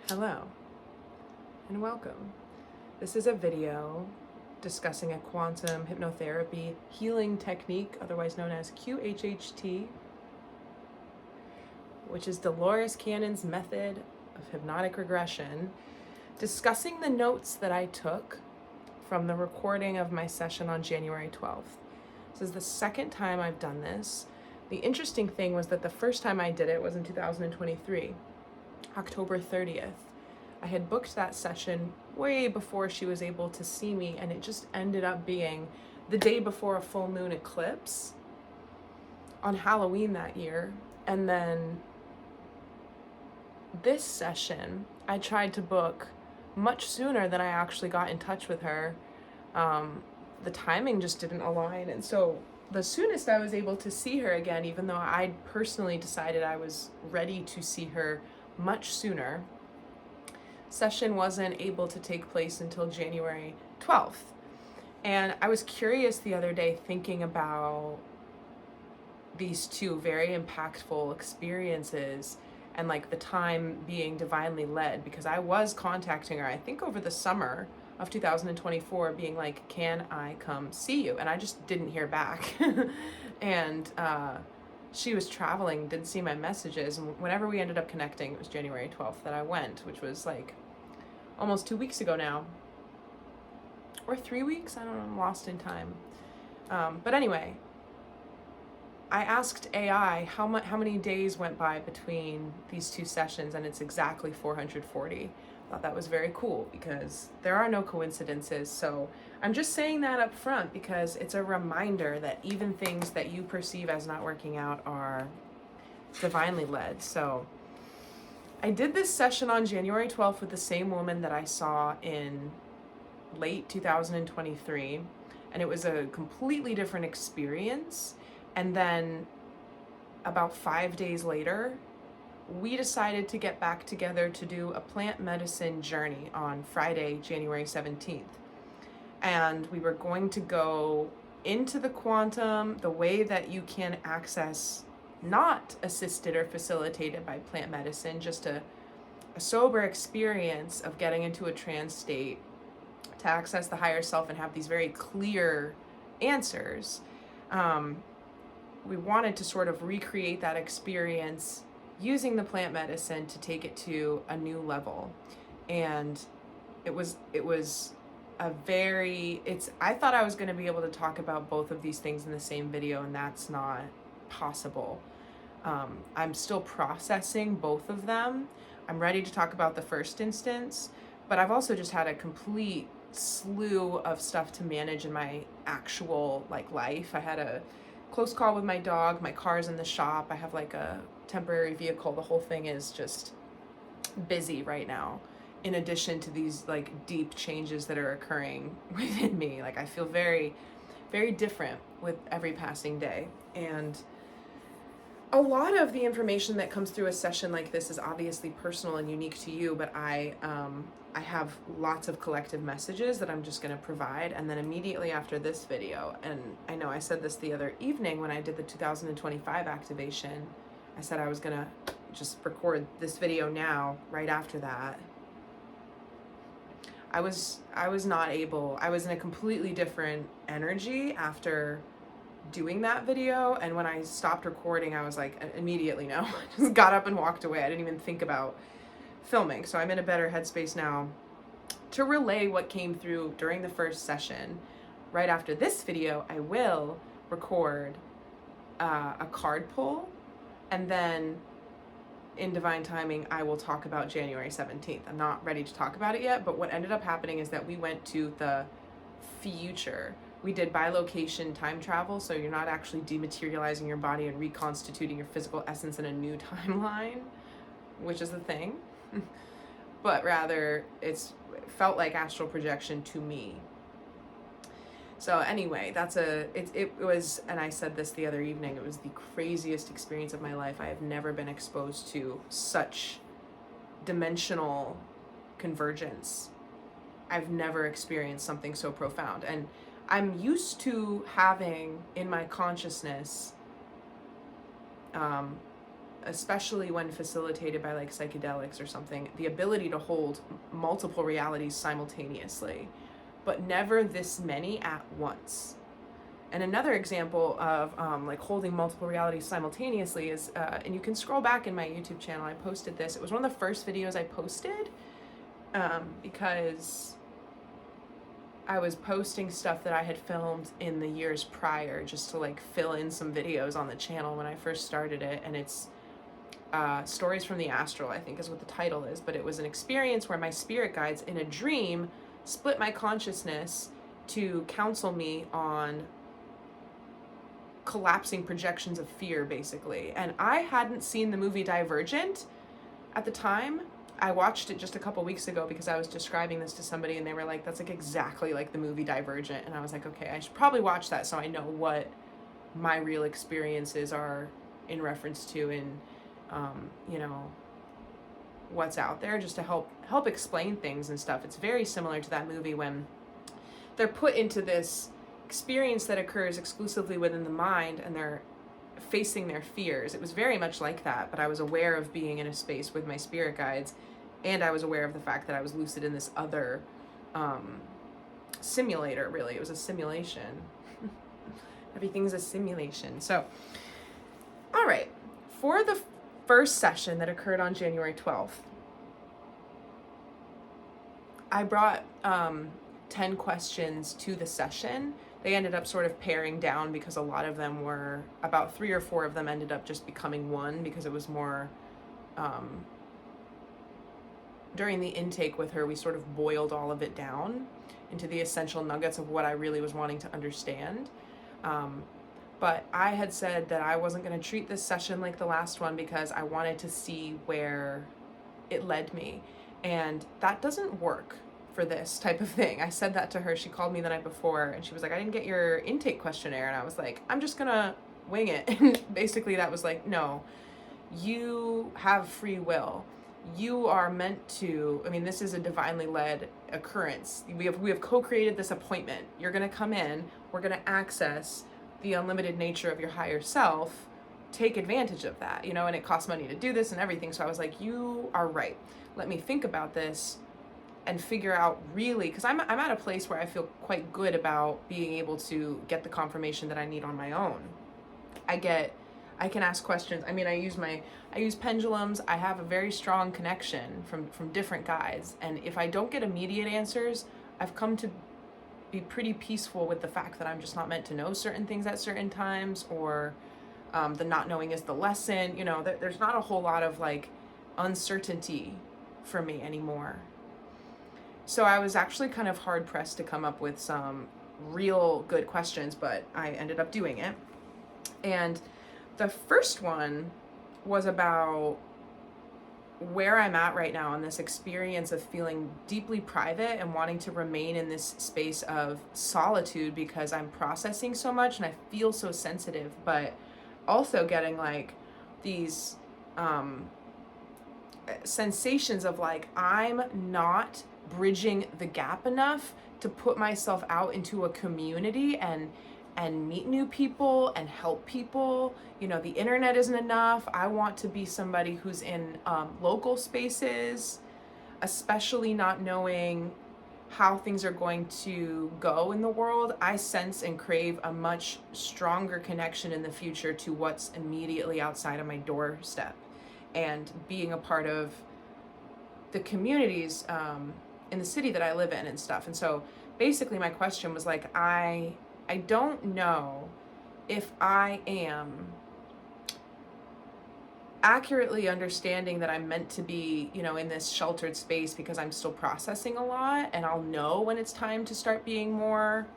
Hello and welcome. This is a video discussing a quantum hypnotherapy healing technique, otherwise known as QHHT, which is Dolores Cannon's method of hypnotic regression, discussing the notes that I took from the recording of my session on January 12th. This is the second time I've done this. The interesting thing was that the first time I did it was in 2023. October 30th. I had booked that session way before she was able to see me, and it just ended up being the day before a full moon eclipse on Halloween that year. And then this session I tried to book much sooner than I actually got in touch with her. The timing just didn't align, and so the soonest I was able to see her again, even though I personally decided I was ready to see her much sooner, session wasn't able to take place until January 12th. And I was curious the other day thinking about these two very impactful experiences and like the time being divinely led, because I was contacting her, I think over the summer of 2024, being like, can I come see you? And I just didn't hear back. And she was traveling, didn't see my messages, and whenever we ended up connecting, it was January 12th that I went, which was like almost 2 weeks ago now, or 3 weeks, I don't know, I'm lost in time. But anyway, I asked AI how many days went by between these two sessions, and it's exactly 440. I thought that was very cool because there are no coincidences. So I'm just saying that up front because it's a reminder that even things that you perceive as not working out are divinely led. So I did this session on January 12th with the same woman that I saw in late 2023, and it was a completely different experience. And then about 5 days later, we decided to get back together to do a plant medicine journey on Friday, January 17th. And we were going to go into the quantum, the way that you can access not assisted or facilitated by plant medicine, just a sober experience of getting into a trance state to access the higher self and have these very clear answers. We wanted to sort of recreate that experience using the plant medicine to take it to a new level. And it was a very, I thought I was going to be able to talk about both of these things in the same video, and that's not possible. I'm still processing both of them. I'm ready to talk about the first instance, but I've also just had a complete slew of stuff to manage in my actual life. I had a close call with my dog, my car's in the shop, I have like a temporary vehicle. The whole thing is just busy right now, in addition to these deep changes that are occurring within me. I feel very, very different with every passing day. And a lot of the information that comes through a session like this is obviously personal and unique to you, but I have lots of collective messages that I'm just going to provide. And then immediately after this video, and I know I said this the other evening when I did the 2025 activation, I said I was going to just record this video now, right after that. I was not able, I was in a completely different energy after doing that video, and when I stopped recording, I was like, immediately no. I just got up and walked away. I didn't even think about filming. So I'm in a better headspace now to relay what came through during the first session. Right after this video, I will record a card pull, and then in divine timing, I will talk about January 17th. I'm not ready to talk about it yet, but what ended up happening is that we went to the future. We did bilocation time travel, so you're not actually dematerializing your body and reconstituting your physical essence in a new timeline, which is the thing, but rather it felt like astral projection to me. So anyway, it was, and I said this the other evening, it was the craziest experience of my life. I have never been exposed to such dimensional convergence. I've never experienced something so profound. And I'm used to having in my consciousness especially when facilitated by like psychedelics or something, the ability to hold multiple realities simultaneously, but never this many at once. And another example of like holding multiple realities simultaneously is, and you can scroll back in my YouTube channel, I posted this. It was one of the first videos I posted because I was posting stuff that I had filmed in the years prior just to like fill in some videos on the channel when I first started it. And it's Stories from the Astral, I think is what the title is. But it was an experience where my spirit guides in a dream split my consciousness to counsel me on collapsing projections of fear, basically. And I hadn't seen the movie Divergent at the time. I watched it just a couple weeks ago because I was describing this to somebody and they were like, that's like exactly like the movie Divergent. And I was like, okay, I should probably watch that so I know what my real experiences are in reference to, and you know, what's out there, just to help explain things and stuff. It's very similar to that movie when they're put into this experience that occurs exclusively within the mind and they're facing their fears. It was very much like that, but I was aware of being in a space with my spirit guides, and I was aware of the fact that I was lucid in this other simulator. Really, it was a simulation. Everything's a simulation. So, all right, for the first session that occurred on January 12th, I brought 10 questions to the session. They ended up sort of paring down because a lot of them were, about 3 or 4 of them ended up just becoming one because it was more, during the intake with her, we sort of boiled all of it down into the essential nuggets of what I really was wanting to understand. But I had said that I wasn't going to treat this session like the last one because I wanted to see where it led me. And that doesn't work for this type of thing. I said that to her. She called me the night before and she was like, I didn't get your intake questionnaire. And I was like, I'm just gonna wing it. And basically that was like, no, you have free will. You are meant to, I mean, this is a divinely led occurrence. We have co-created this appointment. You're gonna come in, we're gonna access the unlimited nature of your higher self. Take advantage of that, you know, and it costs money to do this and everything. So I was like, you are right. Let me think about this and figure out really, because I'm at a place where I feel quite good about being able to get the confirmation that I need on my own. I can ask questions. I mean, I use pendulums. I have a very strong connection from different guides. And if I don't get immediate answers, I've come to be pretty peaceful with the fact that I'm just not meant to know certain things at certain times, or the not knowing is the lesson. You know, there's not a whole lot of like uncertainty for me anymore. So I was actually kind of hard pressed to come up with some real good questions, but I ended up doing it. And the first one was about where I'm at right now in this experience of feeling deeply private and wanting to remain in this space of solitude because I'm processing so much and I feel so sensitive, but also getting like these sensations of like, I'm not bridging the gap enough to put myself out into a community and meet new people and help people. You know, the internet isn't enough. I want to be somebody who's in local spaces, especially not knowing how things are going to go in the world. I sense and crave a much stronger connection in the future to what's immediately outside of my doorstep and being a part of the communities in the city that I live in and stuff. And so basically my question was like, I don't know if I am accurately understanding that I'm meant to be, you know, in this sheltered space because I'm still processing a lot, and I'll know when it's time to start being more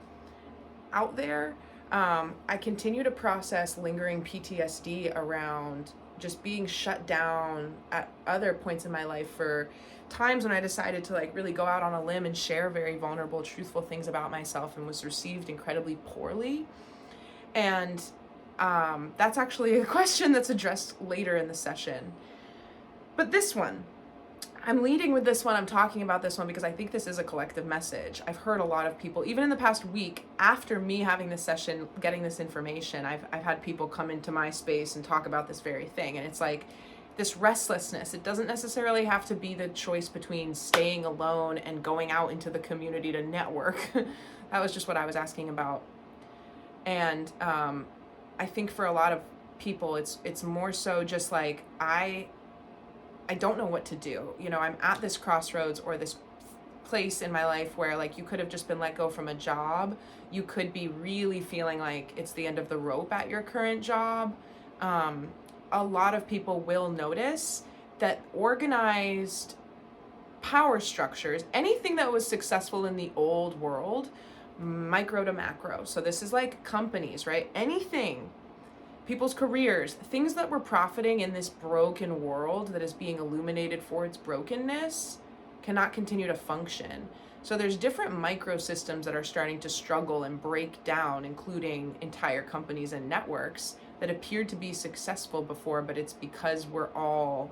out there. I continue to process lingering PTSD around just being shut down at other points in my life for times when I decided to like really go out on a limb and share very vulnerable, truthful things about myself and was received incredibly poorly. And that's actually a question that's addressed later in the session. But this one, I'm leading with this one. I'm talking about this one because I think this is a collective message. I've heard a lot of people, even in the past week, after me having this session, getting this information, I've had people come into my space and talk about this very thing. And it's like this restlessness. It doesn't necessarily have to be the choice between staying alone and going out into the community to network. That was just what I was asking about. And I think for a lot of people, it's more so just like, I don't know what to do. You know, I'm at this crossroads or this place in my life where like you could have just been let go from a job. You could be really feeling like it's the end of the rope at your current job. A lot of people will notice that organized power structures, anything that was successful in the old world, micro to macro. So this is like companies, right? Anything, people's careers, things that were profiting in this broken world that is being illuminated for its brokenness cannot continue to function. So there's different microsystems that are starting to struggle and break down, including entire companies and networks that appeared to be successful before, but it's because we're all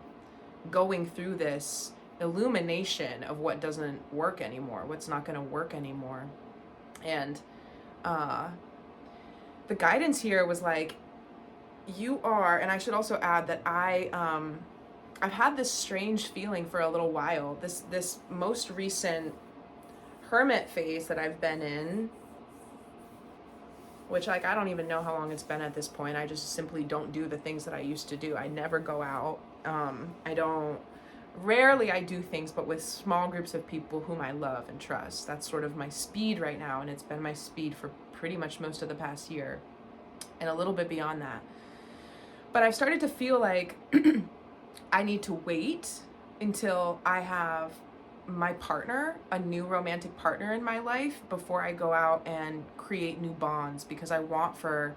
going through this illumination of what doesn't work anymore, what's not going to work anymore. And the guidance here was like, you are, and I should also add that I've had this strange feeling for a little while. This most recent hermit phase that I've been in, which like I don't even know how long it's been at this point. I just simply don't do the things that I used to do. I never go out. Rarely I do things, but with small groups of people whom I love and trust. That's sort of my speed right now, and it's been my speed for pretty much most of the past year, and a little bit beyond that. But I've started to feel like I need to wait until I have my partner, a new romantic partner in my life, before I go out and create new bonds, because I want for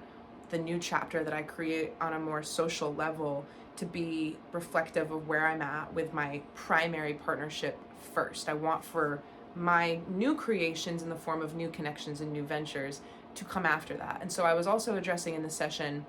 the new chapter that I create on a more social level to be reflective of where I'm at with my primary partnership first. I want for my new creations in the form of new connections and new ventures to come after that. And so I was also addressing in the session,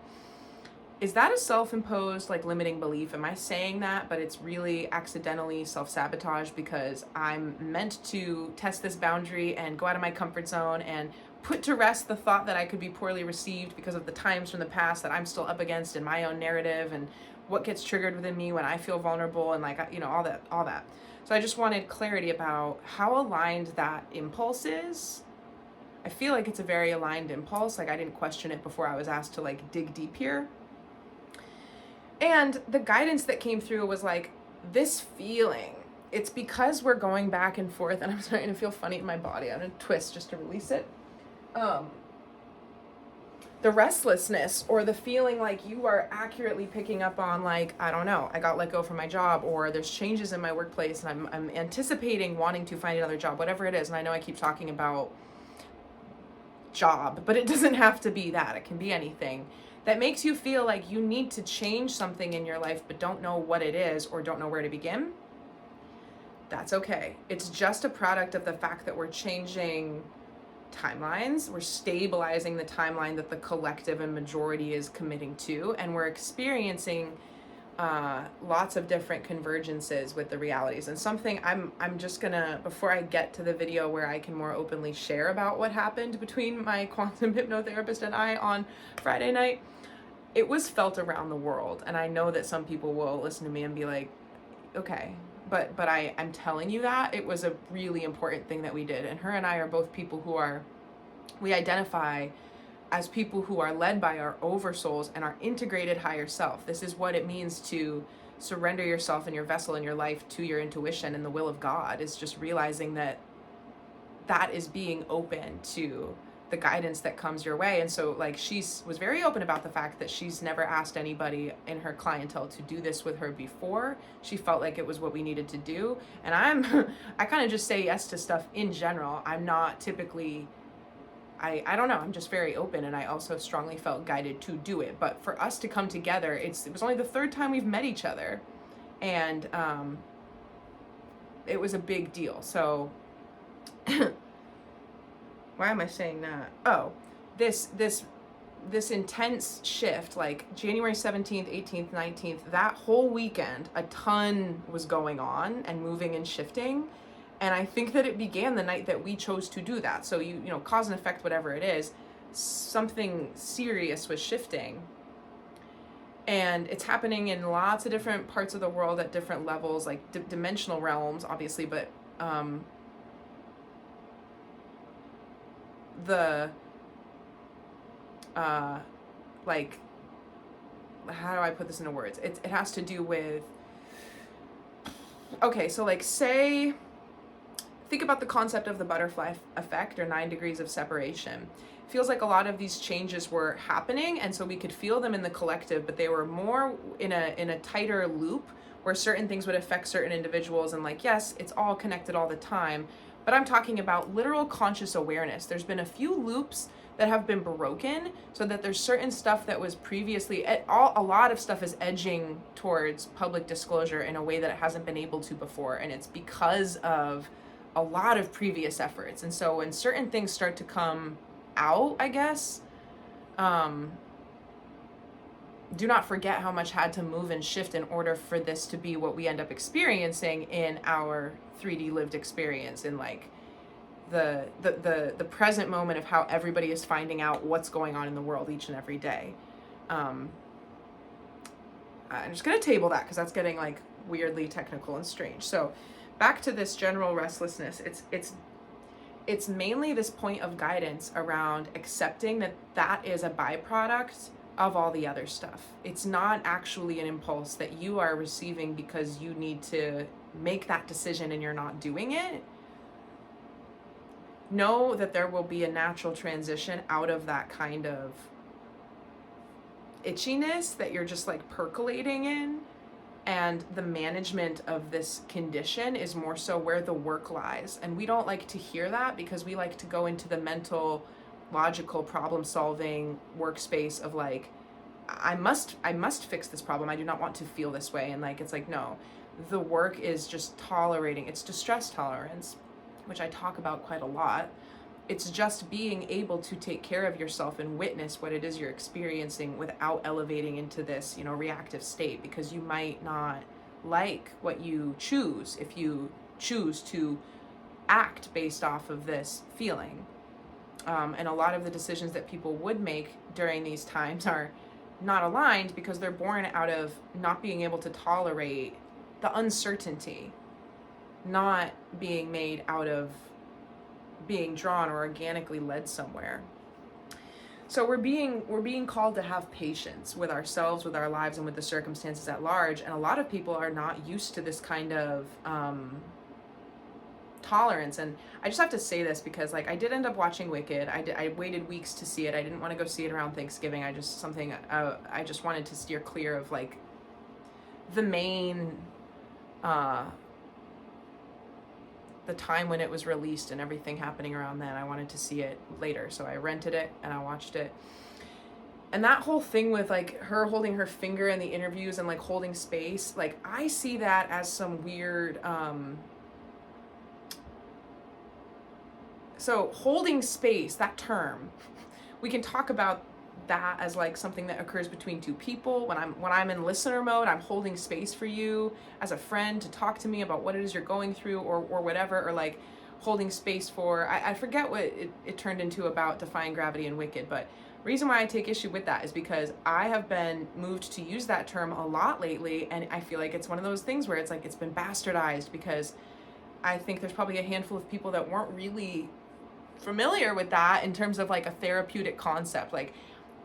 is that a self-imposed like limiting belief? Am I saying that, but it's really accidentally self-sabotage because I'm meant to test this boundary and go out of my comfort zone and put to rest the thought that I could be poorly received because of the times from the past that I'm still up against in my own narrative and what gets triggered within me when I feel vulnerable and like, you know, all that. So I just wanted clarity about how aligned that impulse is. I feel like it's a very aligned impulse. Like I didn't question it before I was asked to like dig deep here. And the guidance that came through was like, this feeling, it's because we're going back and forth, and I'm starting to feel funny in my body. I'm gonna twist just to release it. The restlessness or the feeling like you are accurately picking up on like, I don't know, I got let go from my job, or there's changes in my workplace and I'm anticipating wanting to find another job, whatever it is. And I know I keep talking about job, but it doesn't have to be that. It can be anything that makes you feel like you need to change something in your life, but don't know what it is or don't know where to begin. That's okay. It's just a product of the fact that we're changing timelines. We're stabilizing the timeline that the collective and majority is committing to, and we're experiencing lots of different convergences with the realities. And something I'm just gonna, before I get to the video where I can more openly share about what happened between my quantum hypnotherapist and I on Friday night, it was felt around the world. And I know that some people will listen to me and be like, okay, but I'm telling you that it was a really important thing that we did. And her and I are both people who we identify as people who are led by our oversouls and our integrated higher self. This is what it means to surrender yourself and your vessel in your life to your intuition and the will of God, is just realizing that that is being open to the guidance that comes your way. And so like she was very open about the fact that she's never asked anybody in her clientele to do this with her before. She felt like it was what we needed to do. And I kind of just say yes to stuff in general. I'm not typically, I don't know, I'm just very open, and I also strongly felt guided to do it. But for us to come together, it was only the third time we've met each other, and it was a big deal. So why am I saying that? Oh, this this intense shift, like January 17th, 18th, 19th, that whole weekend, a ton was going on and moving and shifting. And I think that it began the night that we chose to do that. So you know, cause and effect, whatever it is, something serious was shifting. And it's happening in lots of different parts of the world at different levels, like dimensional realms, obviously, but the like, how do I put this into words? It has to do with, okay, so like, say, think about the concept of the butterfly effect, or 9 degrees of separation. It feels like a lot of these changes were happening, and so we could feel them in the collective, but they were more in a tighter loop where certain things would affect certain individuals. And like, yes, it's all connected all the time, but I'm talking about literal conscious awareness. There's been a few loops that have been broken, so that there's certain stuff that was previously, a lot of stuff is edging towards public disclosure in a way that it hasn't been able to before, and it's because of a lot of previous efforts. And so when certain things start to come out, I guess, do not forget how much had to move and shift in order for this to be what we end up experiencing in our 3D lived experience, in like the present moment of how everybody is finding out what's going on in the world each and every day. I'm just gonna table that because that's getting like weirdly technical and strange. So back to this general restlessness, it's mainly this point of guidance around accepting that that is a byproduct of all the other stuff. It's not actually an impulse that you are receiving because you need to make that decision and you're not doing it. Know that there will be a natural transition out of that kind of itchiness that you're just like percolating in. And the management of this condition is more so where the work lies. And we don't like to hear that because we like to go into the mental, logical, problem-solving workspace of like, I must fix this problem. I do not want to feel this way. And like, it's like, no, the work is just tolerating. It's distress tolerance, which I talk about quite a lot. It's just being able to take care of yourself and witness what it is you're experiencing without elevating into this, you know, reactive state, because you might not like what you choose if you choose to act based off of this feeling. And a lot of the decisions that people would make during these times are not aligned because they're born out of not being able to tolerate the uncertainty, not being made out of being drawn or organically led somewhere. So we're being called to have patience with ourselves, with our lives, and with the circumstances at large. And a lot of people are not used to this kind of tolerance. And I just have to say this because like I did end up watching Wicked. I waited weeks to see it. I didn't want to go see it around Thanksgiving. I just wanted to steer clear of like the main the time when it was released and everything happening around then. I wanted to see it later, so I rented it and I watched it. And that whole thing with like her holding her finger in the interviews and like holding space, like I see that as some weird so holding space, that term, we can talk about that as like something that occurs between two people. When I'm in listener mode, I'm holding space for you as a friend to talk to me about what it is you're going through or whatever, or like holding space for, I forget what it turned into about Defying Gravity and Wicked, but reason why I take issue with that is because I have been moved to use that term a lot lately, and I feel like it's one of those things where it's like it's been bastardized, because I think there's probably a handful of people that weren't really familiar with that in terms of like a therapeutic concept. Like,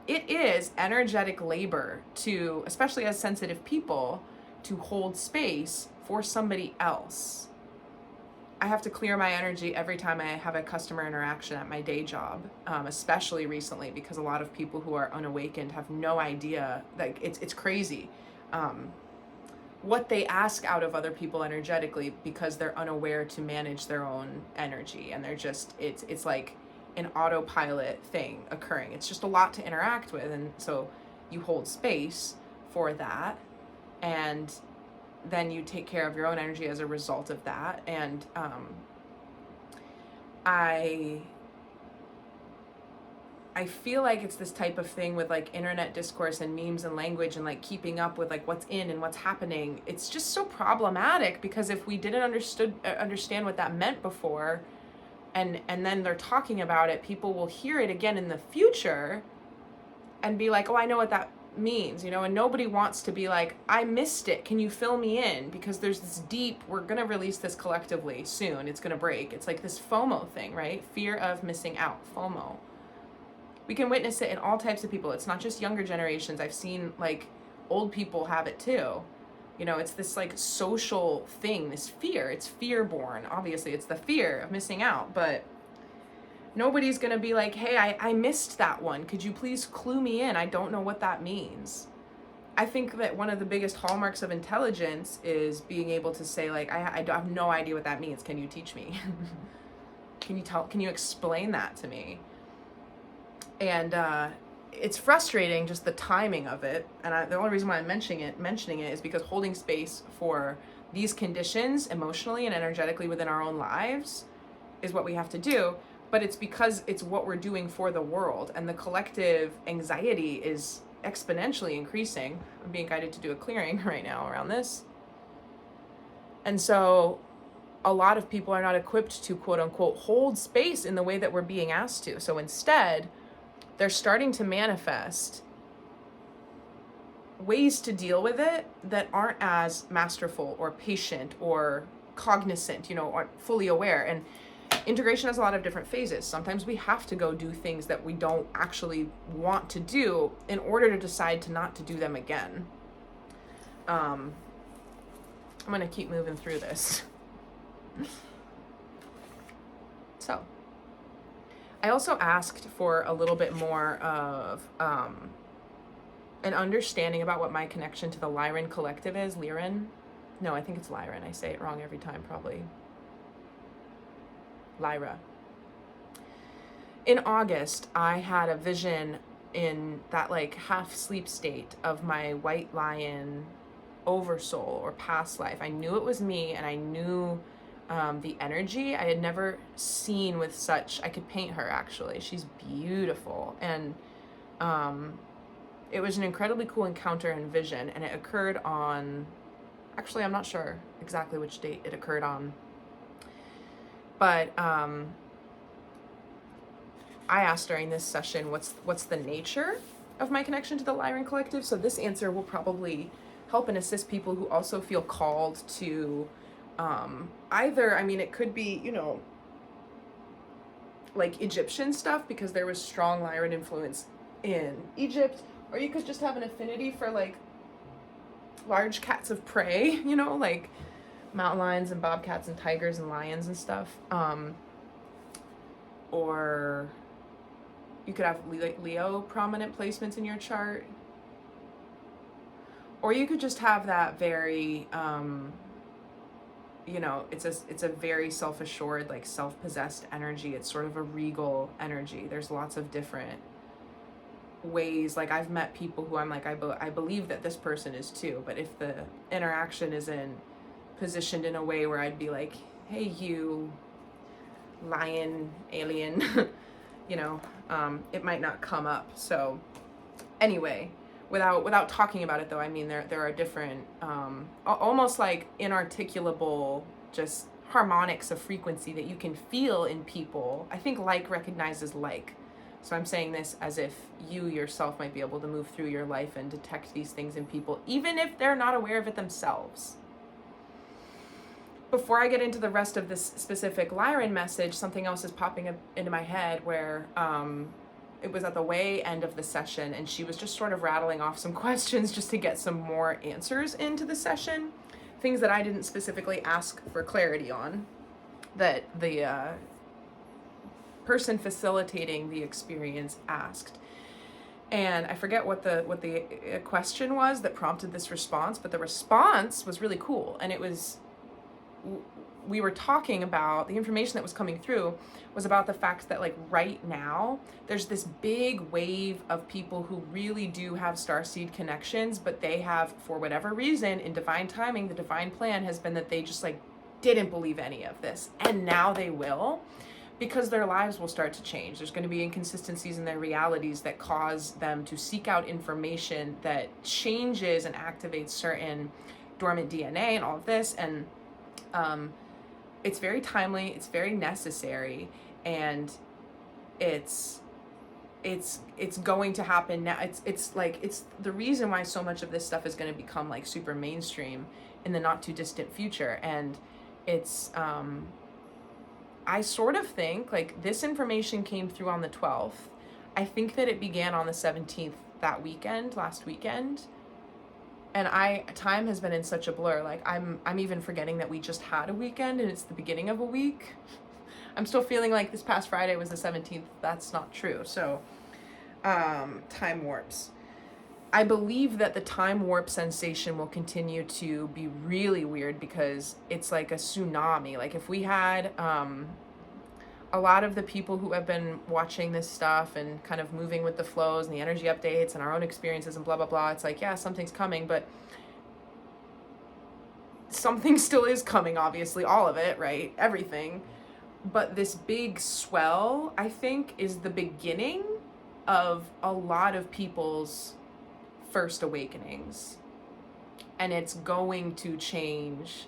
it is energetic labor to, especially as sensitive people, to hold space for somebody else. I have to clear my energy every time I have a customer interaction at my day job, especially recently, because a lot of people who are unawakened have no idea. Like, it's crazy what they ask out of other people energetically, because they're unaware to manage their own energy, and they're just, it's like an autopilot thing occurring. It's just a lot to interact with, and so you hold space for that, and then you take care of your own energy as a result of that. And I feel like it's this type of thing with like internet discourse and memes and language and like keeping up with like what's in and what's happening. It's just so problematic, because if we didn't understand what that meant before, and then they're talking about it, people will hear it again in the future and be like, oh, I know what that means, you know. And nobody wants to be like, I missed it, can you fill me in? Because there's this deep, we're gonna release this collectively soon, it's gonna break. It's like this FOMO thing, right? Fear of missing out, FOMO. We can witness it in all types of people. It's not just younger generations. I've seen like old people have it too. You know, it's this like social thing, this fear. It's fear born. Obviously, it's the fear of missing out, but nobody's gonna be like, hey, I missed that one. Could you please clue me in? I don't know what that means. I think that one of the biggest hallmarks of intelligence is being able to say like, I have no idea what that means. Can you teach me? Can you explain that to me? And it's frustrating, just the timing of it. And the only reason why I'm mentioning it is because holding space for these conditions emotionally and energetically within our own lives is what we have to do. But it's because it's what we're doing for the world, and the collective anxiety is exponentially increasing. I'm being guided to do a clearing right now around this. And so a lot of people are not equipped to quote unquote hold space in the way that we're being asked to. So instead, they're starting to manifest ways to deal with it that aren't as masterful or patient or cognizant, you know, or fully aware. And integration has a lot of different phases. Sometimes we have to go do things that we don't actually want to do in order to decide to not to do them again. I'm going to keep moving through this. So, I also asked for a little bit more of an understanding about what my connection to the Lyran collective is. Lyran? No, I think it's Lyran. I say it wrong every time, probably. Lyra. In August, I had a vision in that like half sleep state of my white lion oversoul or past life. I knew it was me, and I knew the energy I had never seen with such. I could paint her, actually. She's beautiful. And it was an incredibly cool encounter and vision, and it occurred on, actually I'm not sure exactly which date it occurred on, but I asked during this session what's the nature of my connection to the Lyran collective. So this answer will probably help and assist people who also feel called to either, I mean, it could be, you know, like Egyptian stuff, because there was strong Lyran influence in Egypt, or you could just have an affinity for like large cats of prey, you know, like mountain lions and bobcats and tigers and lions and stuff. Or you could have Leo prominent placements in your chart, or you could just have that very you know, it's a very self-assured, like self-possessed energy. It's sort of a regal energy. There's lots of different ways. Like I've met people who I'm like, I believe that this person is too, but if the interaction isn't positioned in a way where I'd be like, hey, you lion alien, you know, it might not come up. So anyway, without talking about it though, I mean, there are different, almost like inarticulable, just harmonics of frequency that you can feel in people. I think like recognizes like. So I'm saying this as if you yourself might be able to move through your life and detect these things in people, even if they're not aware of it themselves. Before I get into the rest of this specific Lyran message, something else is popping up into my head where it was at the way end of the session, and she was just sort of rattling off some questions just to get some more answers into the session, things that I didn't specifically ask for clarity on, that the person facilitating the experience asked. And I forget what the question was that prompted this response, but the response was really cool. And it was, we were talking about, the information that was coming through was about the fact that like right now, there's this big wave of people who really do have starseed connections, but they have, for whatever reason, in divine timing, the divine plan has been that they just like didn't believe any of this. And now they will, because their lives will start to change. There's going to be inconsistencies in their realities that cause them to seek out information that changes and activates certain dormant DNA and all of this. And it's very timely, it's very necessary, and it's going to happen now. It's the reason why so much of this stuff is going to become like super mainstream in the not too distant future. And it's I sort of think like this information came through on the 12th. I think that it began on the 17th that weekend, last weekend. And time has been in such a blur. Like I'm even forgetting that we just had a weekend and it's the beginning of a week. I'm still feeling like this past Friday was the 17th. That's not true. So time warps. I believe that the time warp sensation will continue to be really weird because it's like a tsunami. Like if we had a lot of the people who have been watching this stuff and kind of moving with the flows and the energy updates and our own experiences and blah, blah, blah, it's like, yeah, something's coming, but something still is coming, obviously, all of it, right? Everything. But this big swell, I think, is the beginning of a lot of people's first awakenings. And it's going to change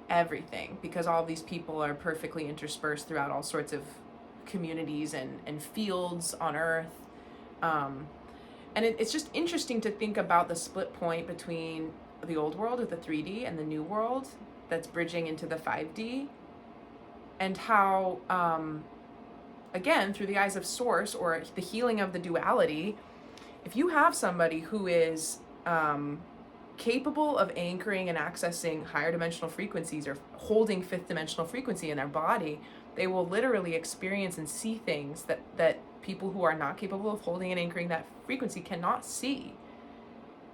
everything because all these people are perfectly interspersed throughout all sorts of communities and fields on Earth. And it's just interesting to think about the split point between the old world of the 3D and the new world that's bridging into the 5D. And how, again, through the eyes of Source or the healing of the duality, if you have somebody who is capable of anchoring and accessing higher dimensional frequencies or holding fifth dimensional frequency in their body, they will literally experience and see things that people who are not capable of holding and anchoring that frequency cannot see.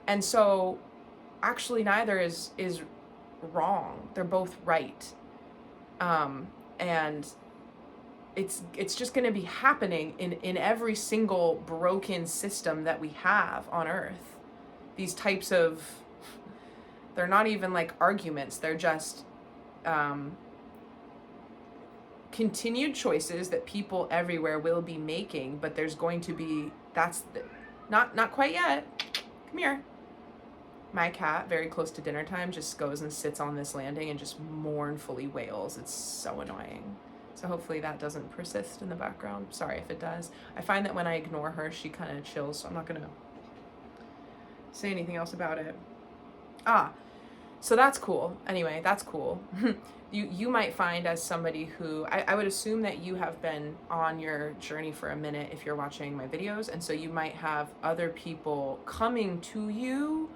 And so actually neither is wrong. They're both right. And it's just going to be happening in every single broken system that we have on Earth. These types of, they're not even like arguments, they're just continued choices that people everywhere will be making, but there's going to be, not quite yet. Come here. My cat, very close to dinner time, just goes and sits on this landing and just mournfully wails. It's so annoying. So hopefully that doesn't persist in the background. Sorry if it does. I find that when I ignore her, she kind of chills, so I'm not going to say anything else about it. So that's cool. Anyway, that's cool. You might find as somebody who, I would assume that you have been on your journey for a minute if you're watching my videos, and so you might have other people coming to you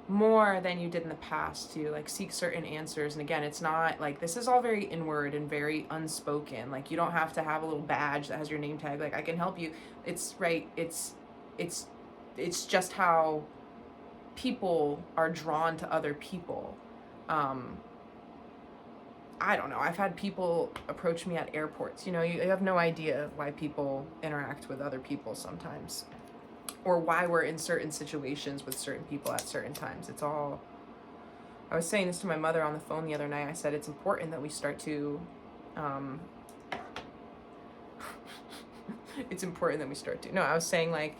more than you did in the past to like seek certain answers. And again, it's not like, this is all very inward and very unspoken. Like you don't have to have a little badge that has your name tag, like I can help you. It's right. It's just how people are drawn to other people. I don't know. I've had people approach me at airports. You know, you have no idea why people interact with other people sometimes, or why we're in certain situations with certain people at certain times. It's all, I was saying this to my mother on the phone the other night. I said, it's important that we start to, no, I was saying like,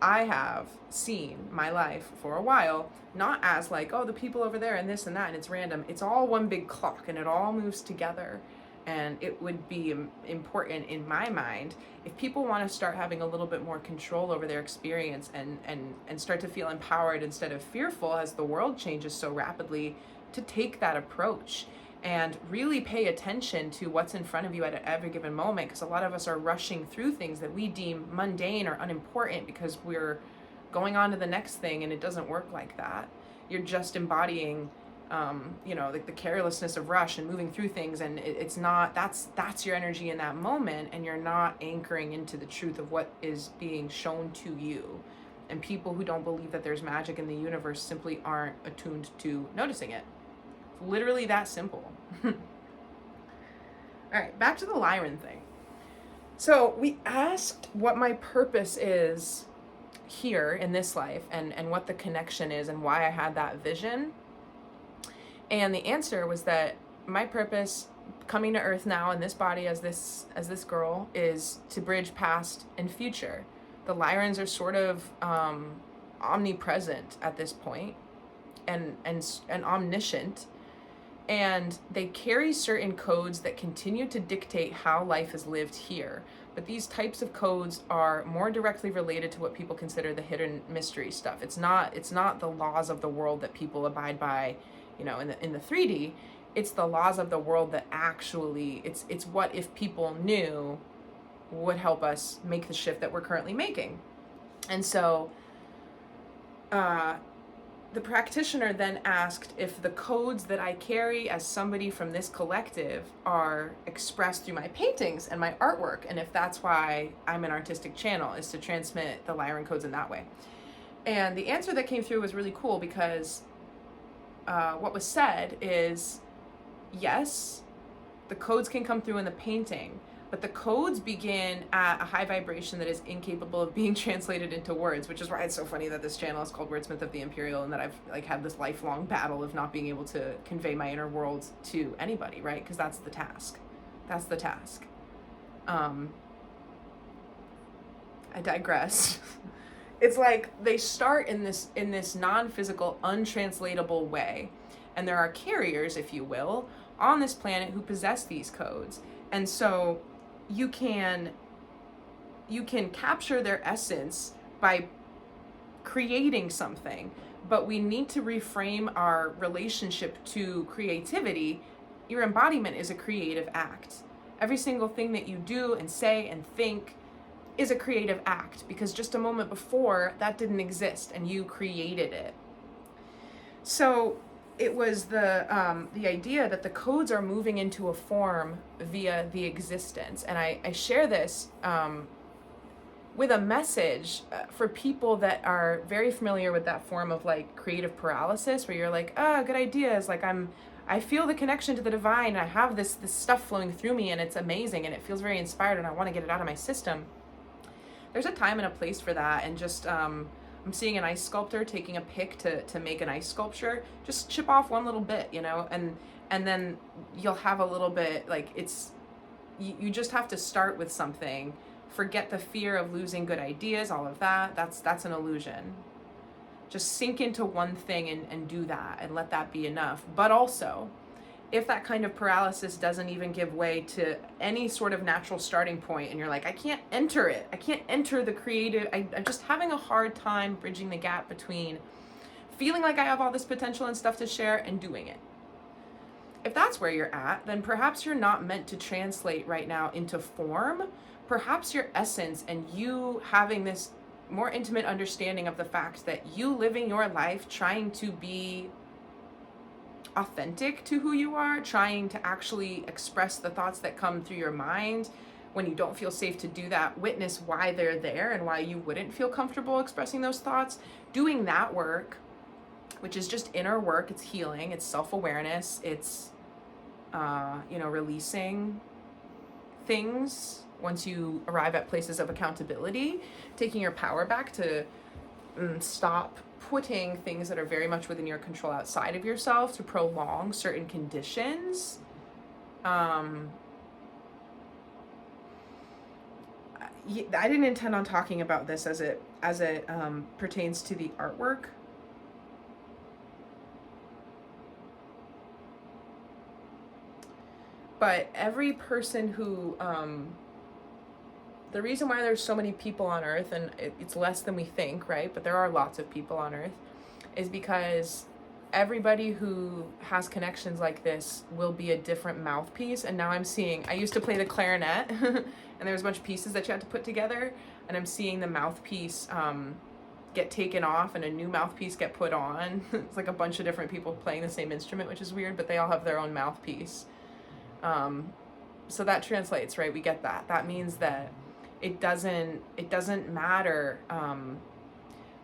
I have seen my life for a while, not as like, oh, the people over there and this and that, and it's random. It's all one big clock and it all moves together. And it would be important in my mind if people want to start having a little bit more control over their experience and start to feel empowered instead of fearful as the world changes so rapidly, to take that approach and really pay attention to what's in front of you at every given moment. Because a lot of us are rushing through things that we deem mundane or unimportant because we're going on to the next thing, and it doesn't work like that. You're just embodying like the carelessness of rush and moving through things, and it's not, that's your energy in that moment, and you're not anchoring into the truth of what is being shown to you. And people who don't believe that there's magic in the universe simply aren't attuned to noticing it. It's literally that simple. All right, back to the Lyran thing. So we asked what my purpose is here in this life, and what the connection is and why I had that vision. And the answer was that my purpose coming to earth now in this body as this girl is to bridge past and future. The Lyrans are sort of omnipresent at this point, and omniscient, and they carry certain codes that continue to dictate how life is lived here. But these types of codes are more directly related to what people consider the hidden mystery stuff. It's not the laws of the world that people abide by, in the 3D. It's the laws of the world that actually, it's what if people knew would help us make the shift that we're currently making. And so the practitioner then asked if the codes that I carry as somebody from this collective are expressed through my paintings and my artwork, and if that's why I'm an artistic channel, is to transmit the Lyran codes in that way. And the answer that came through was really cool, because what was said is, yes, the codes can come through in the painting, but the codes begin at a high vibration that is incapable of being translated into words, which is why it's so funny that this channel is called Wordsmith of the Imperial, and that I've had this lifelong battle of not being able to convey my inner world to anybody, right? Because that's the task. That's the task. I digress. It's like they start in this non-physical, untranslatable way, and there are carriers, if you will, on this planet who possess these codes. And so you can capture their essence by creating something, but we need to reframe our relationship to creativity. Your embodiment is a creative act. Every single thing that you do and say and think is a creative act, because just a moment before that didn't exist and you created it. So it was the idea that the codes are moving into a form via the existence. And I share this with a message for people that are very familiar with that form of like creative paralysis, where you're like, good ideas. Like I feel the connection to the divine. I have this stuff flowing through me, and it's amazing, and it feels very inspired, and I want to get it out of my system. There's a time and a place for that. And just I'm seeing an ice sculptor taking a pick to make an ice sculpture. Just chip off one little bit, and then you'll have a little bit, like, it's, you just have to start with something. Forget the fear of losing good ideas, all of that. That's an illusion. Just sink into one thing and do that, and let that be enough. But also, if that kind of paralysis doesn't even give way to any sort of natural starting point, and you're like, I can't enter it. I can't enter the creative. I'm just having a hard time bridging the gap between feeling like I have all this potential and stuff to share and doing it. If that's where you're at, then perhaps you're not meant to translate right now into form. Perhaps your essence and you having this more intimate understanding of the fact that you living your life trying to be authentic to who you are, trying to actually express the thoughts that come through your mind when you don't feel safe to do that, witness why they're there and why you wouldn't feel comfortable expressing those thoughts, doing that work, which is just inner work. It's healing, it's self-awareness, it's releasing things once you arrive at places of accountability, taking your power back to stop putting things that are very much within your control outside of yourself to prolong certain conditions. I didn't intend on talking about this as it pertains to the artwork. But every person who, the reason why there's so many people on Earth, and it's less than we think, right? But there are lots of people on Earth, is because everybody who has connections like this will be a different mouthpiece. And now I'm seeing, I used to play the clarinet, and there was a bunch of pieces that you had to put together, and I'm seeing the mouthpiece get taken off and a new mouthpiece get put on. It's like a bunch of different people playing the same instrument, which is weird, but they all have their own mouthpiece. So that translates, right? We get that. That means that it doesn't matter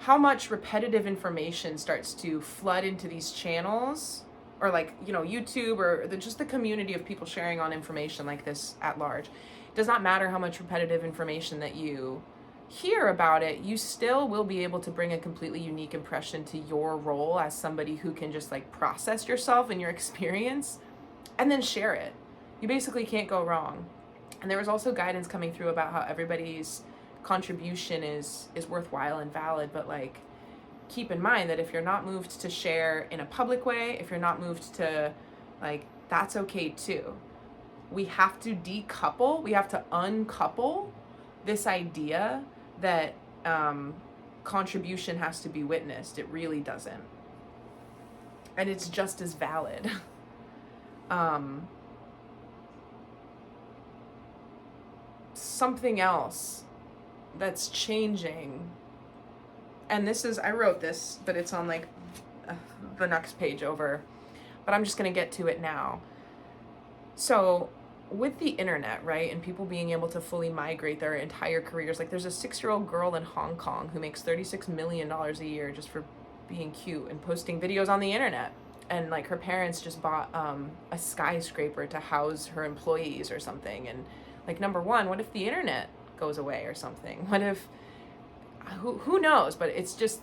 how much repetitive information starts to flood into these channels, or like, YouTube, or just the community of people sharing on information like this at large. It does not matter how much repetitive information that you hear about it, you still will be able to bring a completely unique impression to your role as somebody who can just like process yourself and your experience and then share it. You basically can't go wrong. And there was also guidance coming through about how everybody's contribution is worthwhile and valid, but like, keep in mind that if you're not moved to share in a public way, if you're not moved to, like, that's okay too. We have to decouple, we have to uncouple this idea that contribution has to be witnessed. It really doesn't. And it's just as valid. Something else that's changing, and this is, I wrote this, but it's on like the next page over, but I'm just going to get to it now. So with the internet, right, and people being able to fully migrate their entire careers, like there's a 6-year-old girl in Hong Kong who makes $36 million a year just for being cute and posting videos on the internet. And like her parents just bought a skyscraper to house her employees or something. And like, number one, what if the internet goes away or something? What if, who knows? But it's just,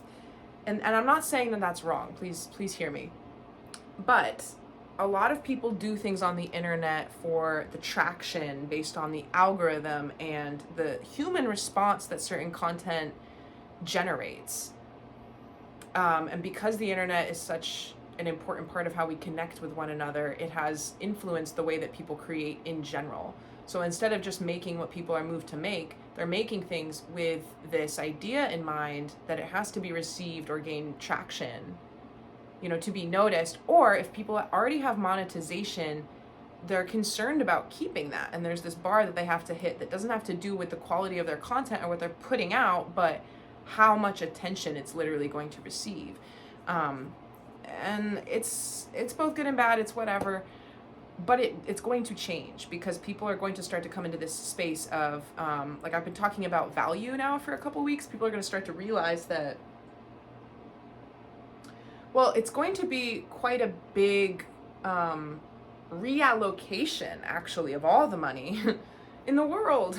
and I'm not saying that that's wrong. Please hear me. But a lot of people do things on the internet for the traction based on the algorithm and the human response that certain content generates. And because the internet is such an important part of how we connect with one another, it has influenced the way that people create in general. So instead of just making what people are moved to make, they're making things with this idea in mind that it has to be received or gain traction, you know, to be noticed. Or if people already have monetization, they're concerned about keeping that. And there's this bar that they have to hit that doesn't have to do with the quality of their content or what they're putting out, but how much attention it's literally going to receive. And it's both good and bad, it's whatever. But it's going to change because people are going to start to come into this space of, like I've been talking about value now for a couple weeks. People are going to start to realize that, well, it's going to be quite a big reallocation, actually, of all the money in the world.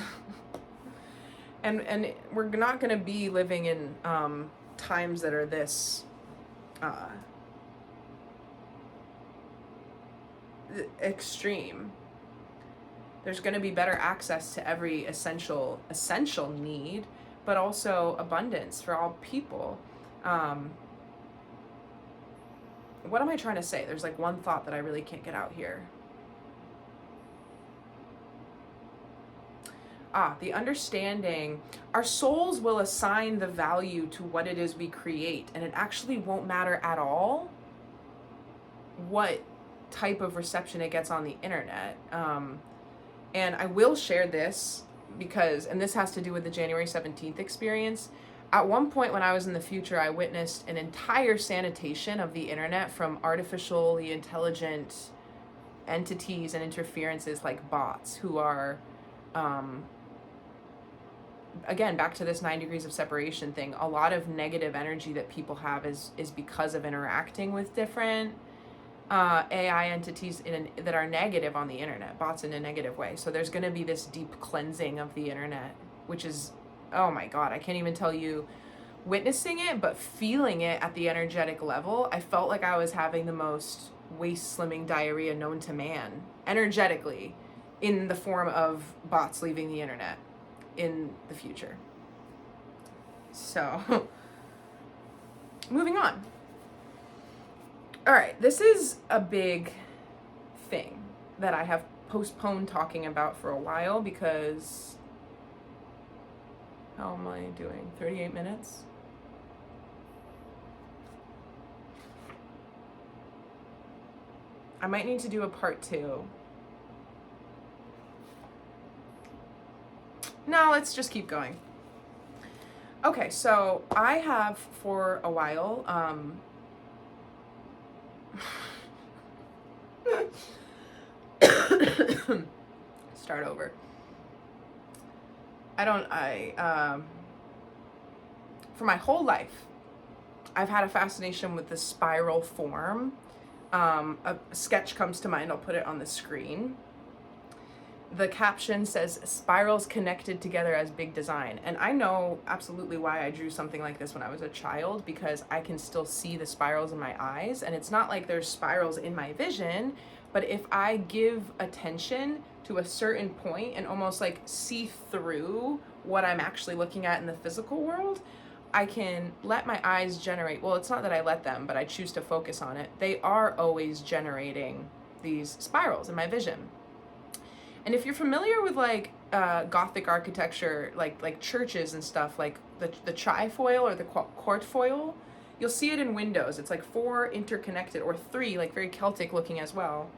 And we're not going to be living in times that are this extreme. There's going to be better access to every essential need, but also abundance for all people. What am I trying to say? There's like one thought that I really can't get out here. The understanding, our souls will assign the value to what it is we create, and it actually won't matter at all what type of reception it gets on the internet. And I will share this because, and this has to do with the January 17th experience. At one point when I was in the future, I witnessed an entire sanitation of the internet from artificially intelligent entities and interferences like bots who are, again, back to this 9 degrees of separation thing. A lot of negative energy that people have is because of interacting with different AI entities that are negative on the internet, bots in a negative way. So there's going to be this deep cleansing of the internet, which is, oh my God, I can't even tell you, witnessing it, but feeling it at the energetic level. I felt like I was having the most waist slimming diarrhea known to man, energetically, in the form of bots leaving the internet in the future. So, moving on. All right, this is a big thing that I have postponed talking about for a while because, how am I doing? 38 minutes? I might need to do a part 2. No, let's just keep going. Okay, so I have for a while, start over. For my whole life, I've had a fascination with the spiral form. A sketch comes to mind, I'll put it on the screen. The caption says, "Spirals connected together as big design." And I know absolutely why I drew something like this when I was a child, because I can still see the spirals in my eyes. And it's not like there's spirals in my vision, But if I give attention to a certain point and almost like see through what I'm actually looking at in the physical world, I can let my eyes generate. Well, it's not that I let them, but I choose to focus on it. They are always generating these spirals in my vision. And if you're familiar with like Gothic architecture, like churches and stuff, like the trifoil or the quartfoil, you'll see it in windows. It's like 4 interconnected, or 3, like very Celtic looking as well.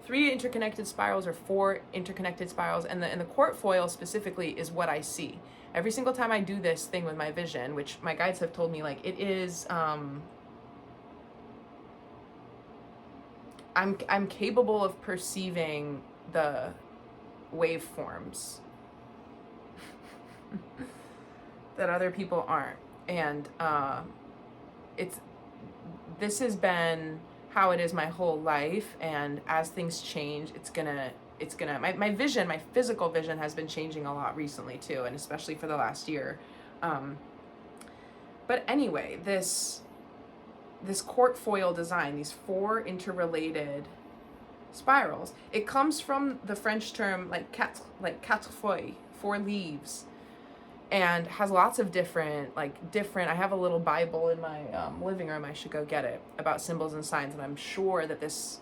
3 interconnected spirals or 4 interconnected spirals, and the quartfoil specifically is what I see. Every single time I do this thing with my vision, which my guides have told me, like, it is I'm capable of perceiving the waveforms that other people aren't. And this has been how it is my whole life, and as things change, my vision, my physical vision has been changing a lot recently too, and especially for the last year. But anyway, this quartfoil design, these 4 interrelated spirals, it comes from the French term like quatre feuilles, 4 leaves, and has lots of different, I have a little Bible in my living room, I should go get it, about symbols and signs, and I'm sure that this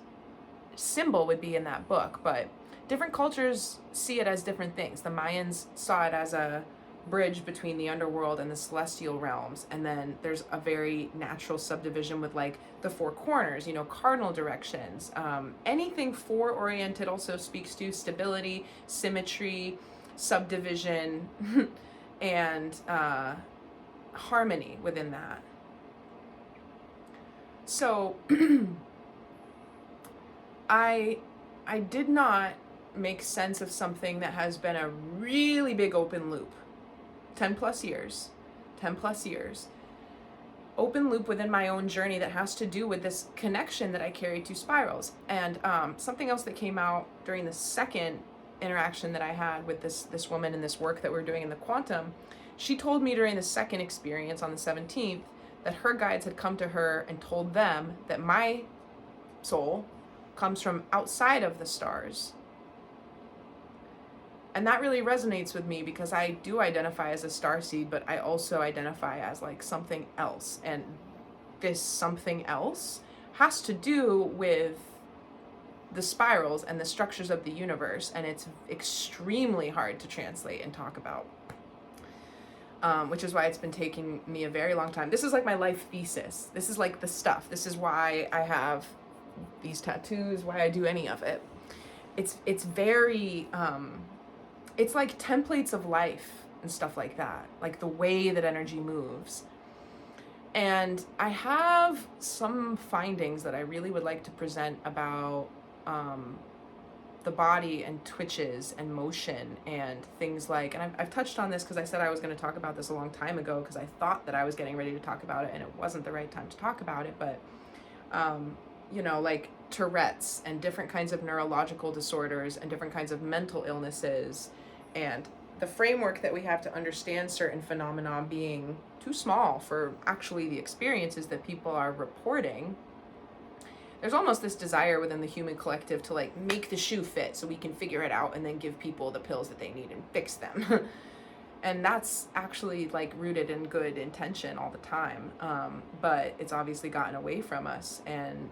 symbol would be in that book, but different cultures see it as different things. The Mayans saw it as a bridge between the underworld and the celestial realms, and then there's a very natural subdivision with like the 4 corners, cardinal directions. Anything 4 oriented also speaks to stability, symmetry, subdivision, and harmony within that. So I did not make sense of something that has been a really big open loop. 10 plus years, open loop within my own journey that has to do with this connection that I carry to spirals. And something else that came out during the second interaction that I had with this woman in this work that we're doing in the quantum, she told me during the second experience on the 17th that her guides had come to her and told them that my soul comes from outside of the stars. And that really resonates with me, because I do identify as a starseed, but I also identify as like something else. And this something else has to do with the spirals and the structures of the universe. And it's extremely hard to translate and talk about, which is why it's been taking me a very long time. This is like my life thesis. This is like the stuff. This is why I have these tattoos, why I do any of it. It's very... it's like templates of life and stuff like that, like the way that energy moves. And I have some findings that I really would like to present about the body and twitches and motion and things like, and I've touched on this because I said I was going to talk about this a long time ago, because I thought that I was getting ready to talk about it and it wasn't the right time to talk about it, but like Tourette's and different kinds of neurological disorders and different kinds of mental illnesses, and the framework that we have to understand certain phenomena being too small for actually the experiences that people are reporting. There's almost this desire within the human collective to like make the shoe fit so we can figure it out and then give people the pills that they need and fix them. And that's actually like rooted in good intention all the time. But it's obviously gotten away from us. And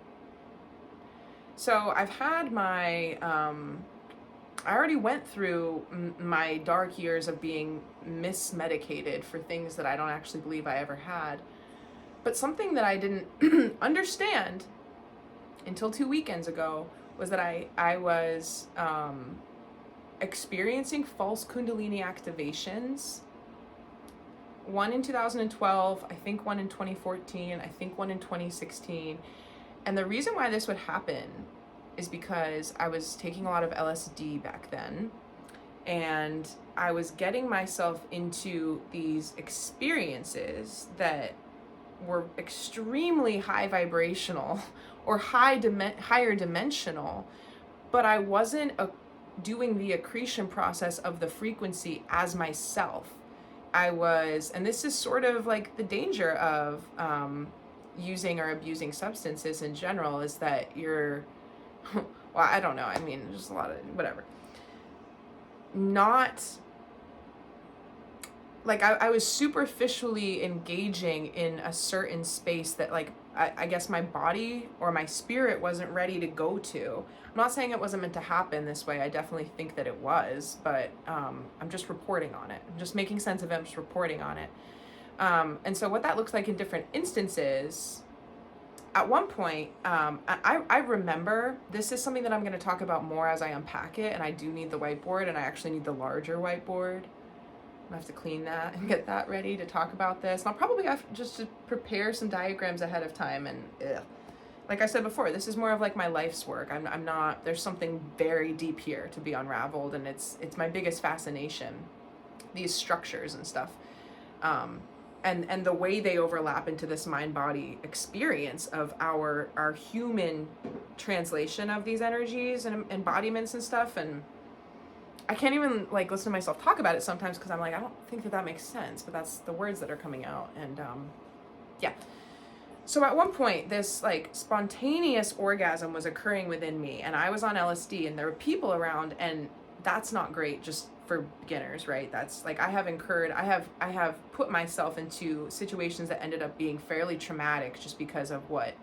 so I've had my, I already went through my dark years of being mismedicated for things that I don't actually believe I ever had. But something that I didn't understand until 2 weekends ago was that I was experiencing false Kundalini activations. One in 2012, I think one in 2014, I think one in 2016. And the reason why this would happen is because I was taking a lot of LSD back then, and I was getting myself into these experiences that were extremely high vibrational or higher dimensional, but I wasn't doing the accretion process of the frequency as myself. I was, and this is sort of like the danger of using or abusing substances in general, is that well, I don't know. I mean, just a lot of whatever. Not like I was superficially engaging in a certain space that like I guess my body or my spirit wasn't ready to go to. I'm not saying it wasn't meant to happen this way. I definitely think that it was, but I'm just reporting on it. I'm just making sense of it. I'm just reporting on it. And so what that looks like in different instances, at one point, I remember, this is something that I'm going to talk about more as I unpack it, and I do need the whiteboard, and I actually need the larger whiteboard. I have to clean that and get that ready to talk about this. And I'll probably have just to prepare some diagrams ahead of time. And like I said before, this is more of like my life's work. I'm not, there's something very deep here to be unraveled, and it's my biggest fascination, these structures and stuff. And the way they overlap into this mind-body experience of our human translation of these energies and embodiments and stuff. And I can't even like listen to myself talk about it sometimes because I'm like, I don't think that makes sense, but that's the words that are coming out. And yeah. So at one point, this like spontaneous orgasm was occurring within me, and I was on LSD, and there were people around, and that's not great just for beginners, right? That's like I have put myself into situations that ended up being fairly traumatic just because of what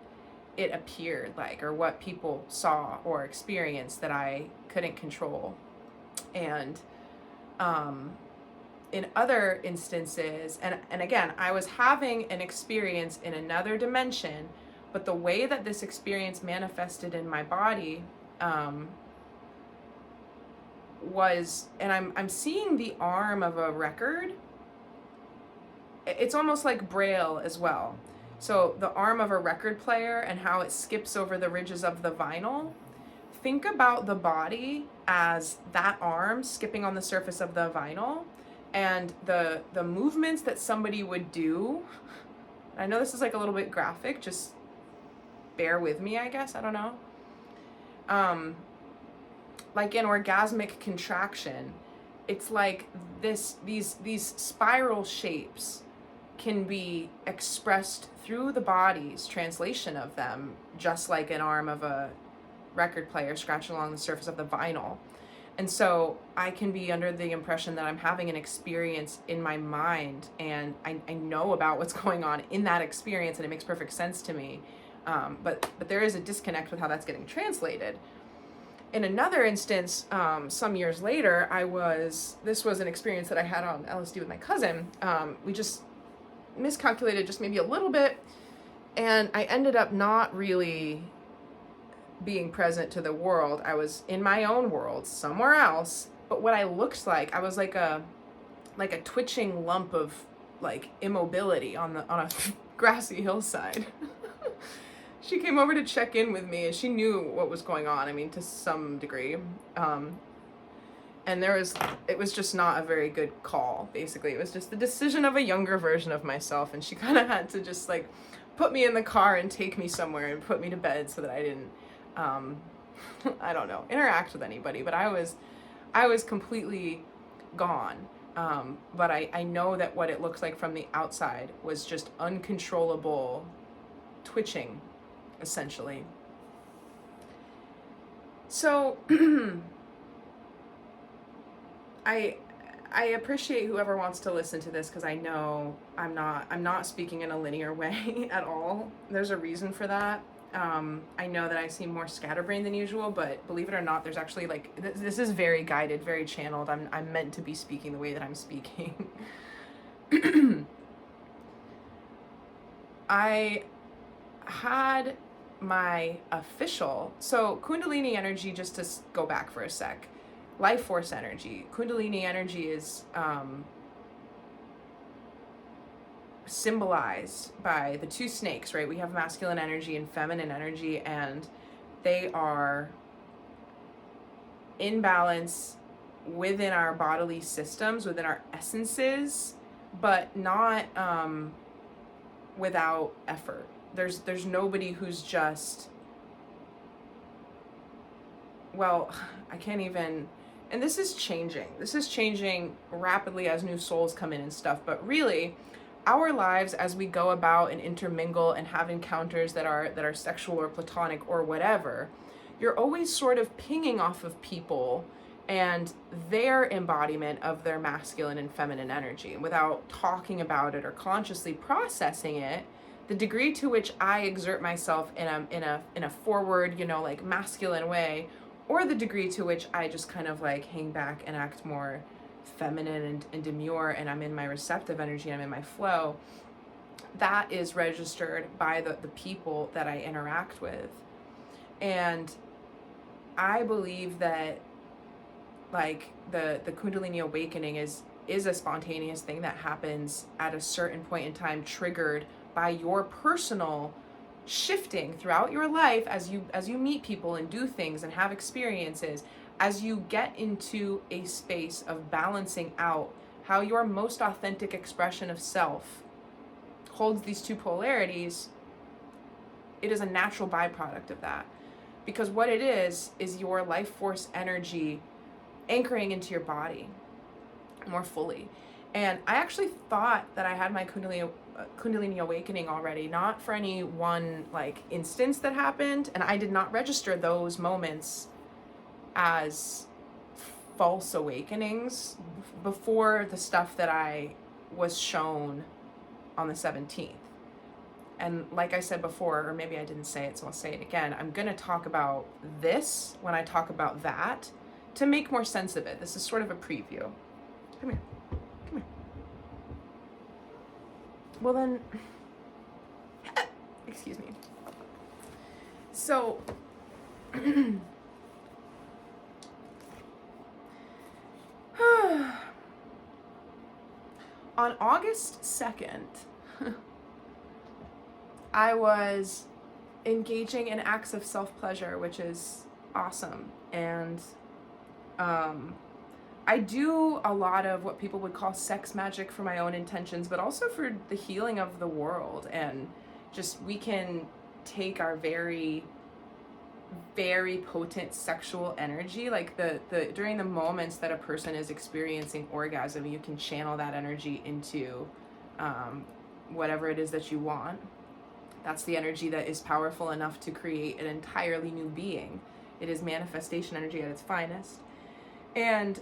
it appeared like or what people saw or experienced that I couldn't control. And in other instances, and again, I was having an experience in another dimension, but the way that this experience manifested in my body was, and I'm seeing the arm of a record. It's almost like Braille as well. So the arm of a record player and how it skips over the ridges of the vinyl. Think about the body as that arm skipping on the surface of the vinyl, and the movements that somebody would do. I know this is like a little bit graphic, just bear with me, I guess. I don't know. Like in orgasmic contraction, it's like these spiral shapes can be expressed through the body's translation of them, just like an arm of a record player scratching along the surface of the vinyl. And so I can be under the impression that I'm having an experience in my mind, and I know about what's going on in that experience, and it makes perfect sense to me. But there is a disconnect with how that's getting translated. In another instance, some years later, this was an experience that I had on LSD with my cousin. We just miscalculated just maybe a little bit, and I ended up not really being present to the world. I was in my own world somewhere else, but what I looked like, I was like a twitching lump of like immobility on a grassy hillside. She came over to check in with me, and she knew what was going on, I mean, to some degree. And it was just not a very good call, basically. It was just the decision of a younger version of myself, and she kind of had to just like put me in the car and take me somewhere and put me to bed so that I didn't, I don't know, interact with anybody. But I was completely gone. But I know that what it looks like from the outside was just uncontrollable twitching, essentially. So I appreciate whoever wants to listen to this, because I know I'm not speaking in a linear way at all. There's a reason for that. I know that I seem more scatterbrained than usual, but believe it or not, there's actually like this is very guided, very channeled. I'm meant to be speaking the way that I'm speaking. I had my official, so Kundalini energy, just to go back for a sec, life force energy. Kundalini energy is symbolized by the two snakes, right? We have masculine energy and feminine energy, and they are in balance within our bodily systems, within our essences, but not without effort. There's nobody who's just, well, I can't even, and this is changing rapidly as new souls come in and stuff, but really our lives as we go about and intermingle and have encounters that are sexual or platonic or whatever, you're always sort of pinging off of people and their embodiment of their masculine and feminine energy. And without talking about it or consciously processing it, the degree to which I exert myself in a forward, like masculine way, or the degree to which I just kind of like hang back and act more feminine and demure, and I'm in my receptive energy, I'm in my flow, that is registered by the people that I interact with. And I believe that like the Kundalini awakening is a spontaneous thing that happens at a certain point in time, triggered by your personal shifting throughout your life as you meet people and do things and have experiences, as you get into a space of balancing out how your most authentic expression of self holds these two polarities. It is a natural byproduct of that, because what it is your life force energy anchoring into your body more fully. And I actually thought that I had my Kundalini awakening already, not for any one like instance that happened, and I did not register those moments as false awakenings before the stuff that I was shown on the 17th. And like I said before, or maybe I didn't say it, so I'll say it again, I'm going to talk about this when I talk about that to make more sense of it. This is sort of a preview. Come here. Come here. Well then, excuse me. So, on August 2nd, I was engaging in acts of self-pleasure, which is awesome. And I do a lot of what people would call sex magic for my own intentions, but also for the healing of the world. And just, we can take our very, very potent sexual energy, like the during the moments that a person is experiencing orgasm, you can channel that energy into whatever it is that you want. That's the energy that is powerful enough to create an entirely new being. It is manifestation energy at its finest. And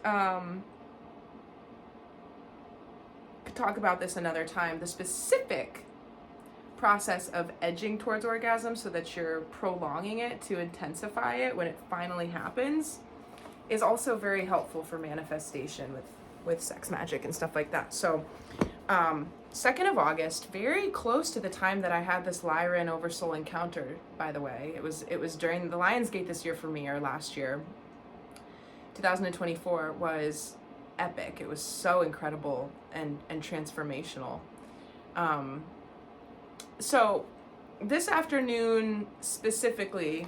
could talk about this another time. The specific process of edging towards orgasm so that you're prolonging it to intensify it when it finally happens is also very helpful for manifestation with sex magic and stuff like that. So 2nd of August, very close to the time that I had this Lyran Oversoul encounter, by the way. It was during the Lionsgate this year for me, or last year. 2024 was epic. It was so incredible and transformational. So this afternoon specifically,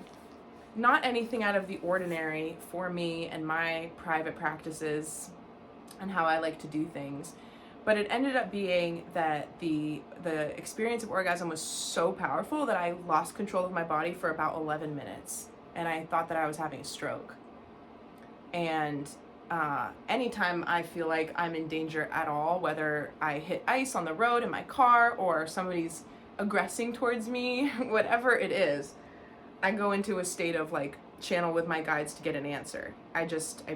not anything out of the ordinary for me and my private practices and how I like to do things, but it ended up being that the experience of orgasm was so powerful that I lost control of my body for about 11 minutes, and I thought that I was having a stroke. And anytime I feel like I'm in danger at all, whether I hit ice on the road in my car or somebody's aggressing towards me, whatever it is, I go into a state of like channel with my guides to get an answer. I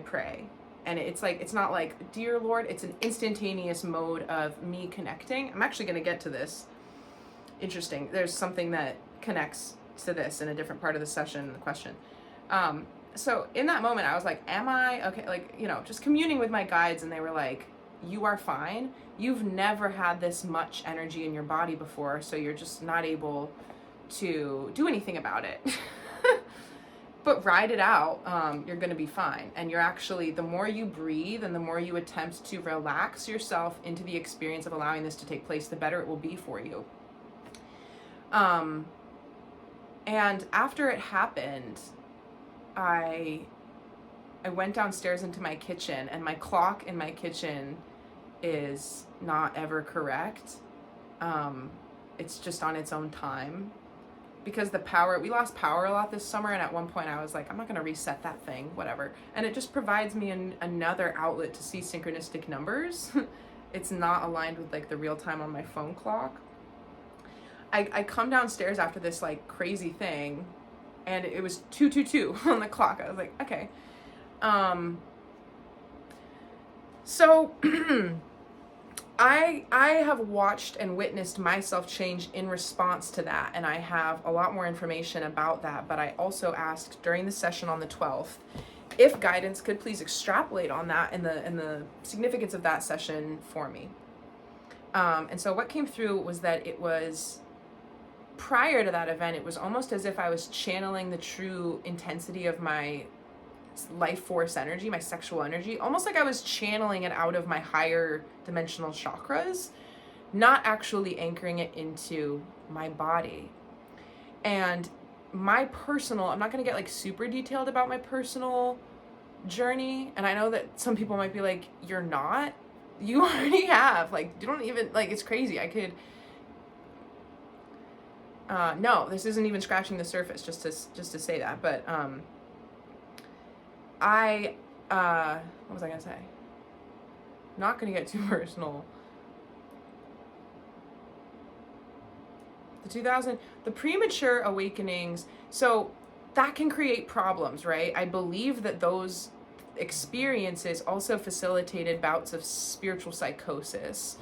pray. And it's like, it's not like, dear Lord, it's an instantaneous mode of me connecting. I'm actually going to get to this. Interesting. There's something that connects to this in a different part of the session, the question. So in that moment, I was like, am I okay? Like, just communing with my guides, and they were like, you are fine. You've never had this much energy in your body before, so you're just not able to do anything about it. But ride it out. You're going to be fine. And you're actually, the more you breathe and the more you attempt to relax yourself into the experience of allowing this to take place, the better it will be for you. And after it happened, I went downstairs into my kitchen, and my clock in my kitchen is not ever correct. It's just on its own time, because we lost power a lot this summer, and at one point I was like, I'm not going to reset that thing, whatever. And it just provides me another outlet to see synchronistic numbers. It's not aligned with like the real time on my phone clock. I come downstairs after this like crazy thing, and it was 2:22 on the clock. I was like, okay. So I have watched and witnessed myself change in response to that, and I have a lot more information about that, but I also asked during the session on the 12th if guidance could please extrapolate on that and the significance of that session for me. And so what came through was that it was, prior to that event, it was almost as if I was channeling the true intensity of my life force energy, my sexual energy, almost like I was channeling it out of my higher dimensional chakras, not actually anchoring it into my body. And my personal, I'm not going to get like super detailed about my personal journey. And I know that some people might be like, you're not, you already have, like, you don't even, like, it's crazy. I could, no, this isn't even scratching the surface, just to say that. But, what was I gonna say? Not gonna get too personal. The premature awakenings, so that can create problems, right? I believe that those experiences also facilitated bouts of spiritual psychosis.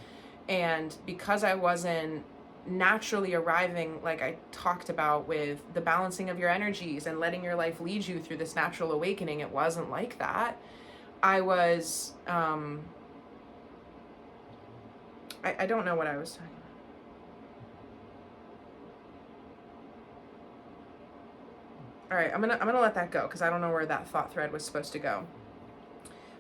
And because I wasn't naturally arriving, like I talked about with the balancing of your energies and letting your life lead you through this natural awakening, it wasn't like that. I was, I don't know what I was talking about. All right, I'm gonna let that go because I don't know where that thought thread was supposed to go.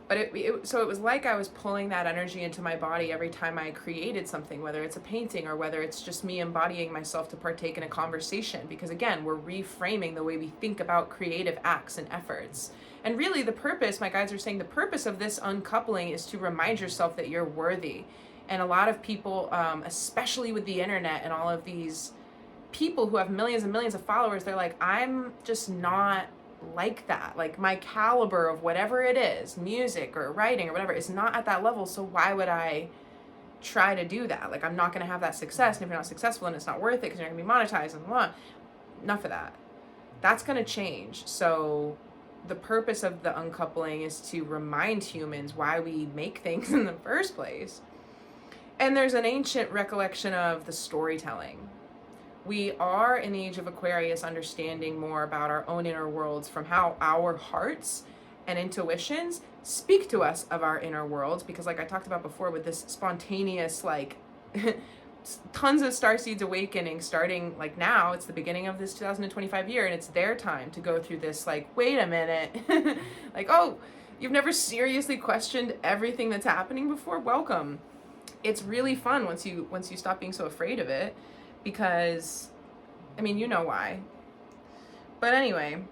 But so it was like I was pulling that energy into my body every time I created something, whether it's a painting or whether it's just me embodying myself to partake in a conversation. Because again, we're reframing the way we think about creative acts and efforts. And really the purpose, my guides are saying, the purpose of this uncoupling is to remind yourself that you're worthy. And a lot of people, especially with the internet and all of these people who have millions and millions of followers, they're like, I'm just not like that. Like my caliber of whatever it is, music or writing or whatever, is not at that level. So why would I try to do that? Like I'm not going to have that success. And if you're not successful, and it's not worth it because you're going to be monetized and blah. Enough of that. That's going to change. So the purpose of the uncoupling is to remind humans why we make things in the first place. And there's an ancient recollection of the storytelling. We are in the age of Aquarius understanding more about our own inner worlds from how our hearts and intuitions speak to us of our inner worlds. Because like I talked about before with this spontaneous, like tons of starseeds awakening starting like now, it's the beginning of this 2025 year and it's their time to go through this, like, wait a minute, like, oh, you've never seriously questioned everything that's happening before? Welcome. It's really fun once you stop being so afraid of it. Because, I mean, you know why. But anyway,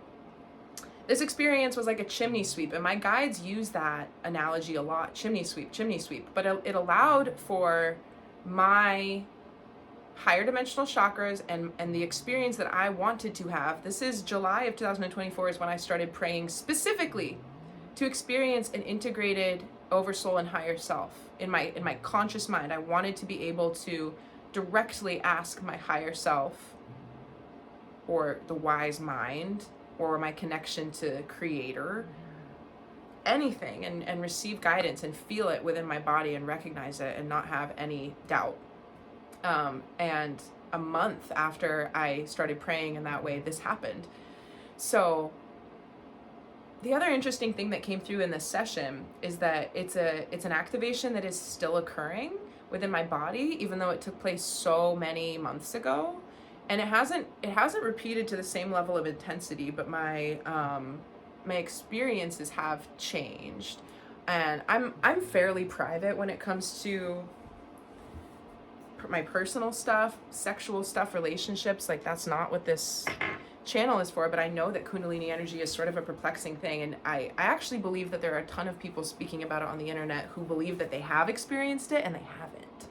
this experience was like a chimney sweep, and my guides use that analogy a lot, chimney sweep. But it allowed for my higher dimensional chakras and the experience that I wanted to have. This is July of 2024 is when I started praying specifically to experience an integrated oversoul and higher self. In my conscious mind, I wanted to be able to directly ask my higher self or the wise mind or my connection to creator anything and receive guidance and feel it within my body and recognize it and not have any doubt. And a month after I started praying in that way, this happened. So the other interesting thing that came through in this session is that it's an activation that is still occurring within my body, even though it took place so many months ago, and it hasn't repeated to the same level of intensity, but my experiences have changed. And I'm fairly private when it comes to my personal stuff, sexual stuff, relationships. Like that's not what this channel is for, but I know that Kundalini energy is sort of a perplexing thing, and I actually believe that there are a ton of people speaking about it on the internet who believe that they have experienced it and they haven't.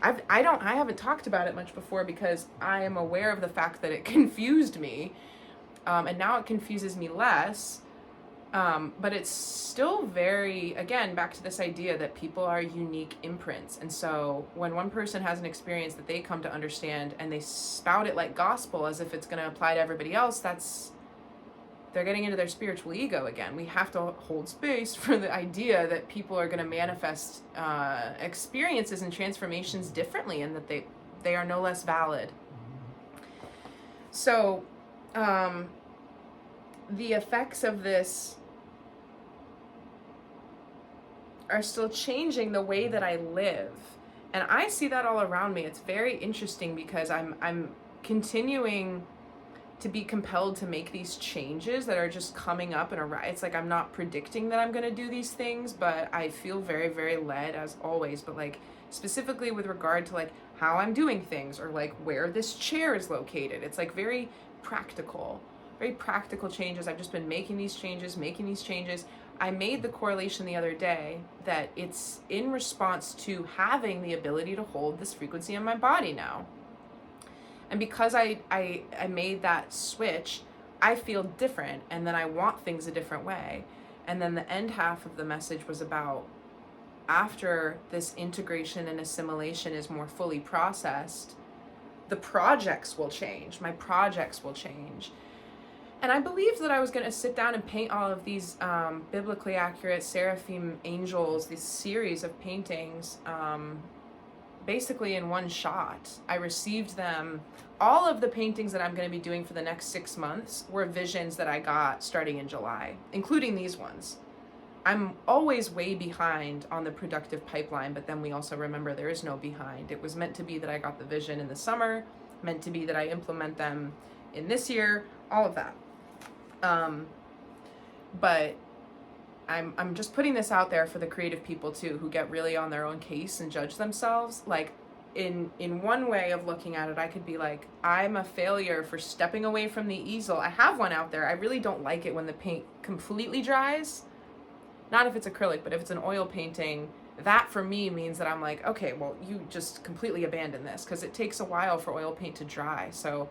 I haven't talked about it much before because I am aware of the fact that it confused me, and now it confuses me less. But it's still very, again, back to this idea that people are unique imprints. And so when one person has an experience that they come to understand and they spout it like gospel as if it's going to apply to everybody else, they're getting into their spiritual ego again. We have to hold space for the idea that people are going to manifest experiences and transformations differently, and that they are no less valid. So the effects of this are still changing the way that I live. And I see that all around me. It's very interesting because I'm continuing to be compelled to make these changes that are just coming up and it's like I'm not predicting that I'm going to do these things, but I feel very, very led, as always. But like specifically with regard to like how I'm doing things, or like where this chair is located, it's like very practical changes. I've just been making these changes. I made the correlation the other day that it's in response to having the ability to hold this frequency in my body now. And because I made that switch, I feel different, and then I want things a different way. And then the end half of the message was about, after this integration and assimilation is more fully processed, the projects will change. My projects will change. And I believed that I was going to sit down and paint all of these biblically accurate seraphim angels, this series of paintings, basically in one shot. I received them. All of the paintings that I'm going to be doing for the next 6 months were visions that I got starting in July, including these ones. I'm always way behind on the productive pipeline, but then we also remember there is no behind. It was meant to be that I got the vision in the summer, meant to be that I implement them in this year, all of that. But I'm just putting this out there for the creative people too, who get really on their own case and judge themselves. Like in one way of looking at it, I could be like, I'm a failure for stepping away from the easel. I have one out there. I really don't like it when the paint completely dries. Not if it's acrylic, but if it's an oil painting, that for me means that I'm like, okay, well, you just completely abandon this, because it takes a while for oil paint to dry. So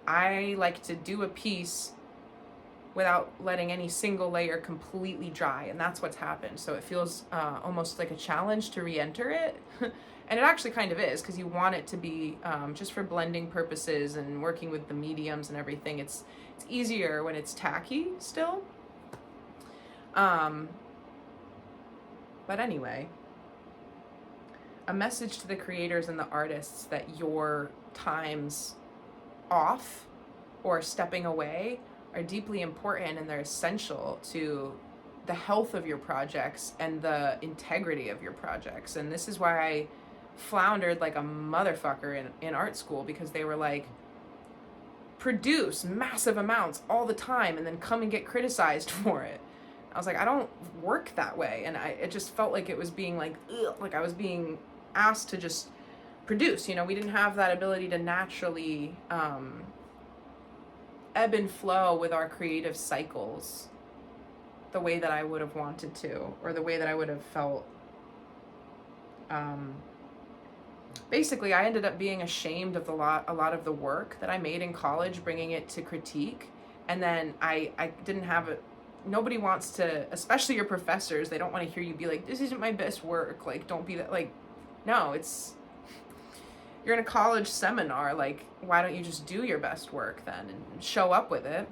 I like to do a piece without letting any single layer completely dry, and that's what's happened. So it feels almost like a challenge to re-enter it. And it actually kind of is, because you want it to be just for blending purposes and working with the mediums and everything. It's easier when it's tacky still. But anyway, a message to the creators and the artists that your times off or stepping away are deeply important, and they're essential to the health of your projects and the integrity of your projects. And this is why I floundered like a motherfucker in art school, because they were like, produce massive amounts all the time and then come and get criticized for it. I was like, I don't work that way. And it just felt like it was being like, ugh, like I was being asked to just produce. You know, we didn't have that ability to naturally ebb and flow with our creative cycles the way that I would have wanted to, or the way that I would have felt. Basically, I ended up being ashamed of a lot of the work that I made in college, bringing it to critique. And then I didn't have it. Nobody wants to, especially your professors, they don't want to hear you be like, this isn't my best work. Like, don't be that. Like, no, you're in a college seminar. Like, why don't you just do your best work then and show up with it?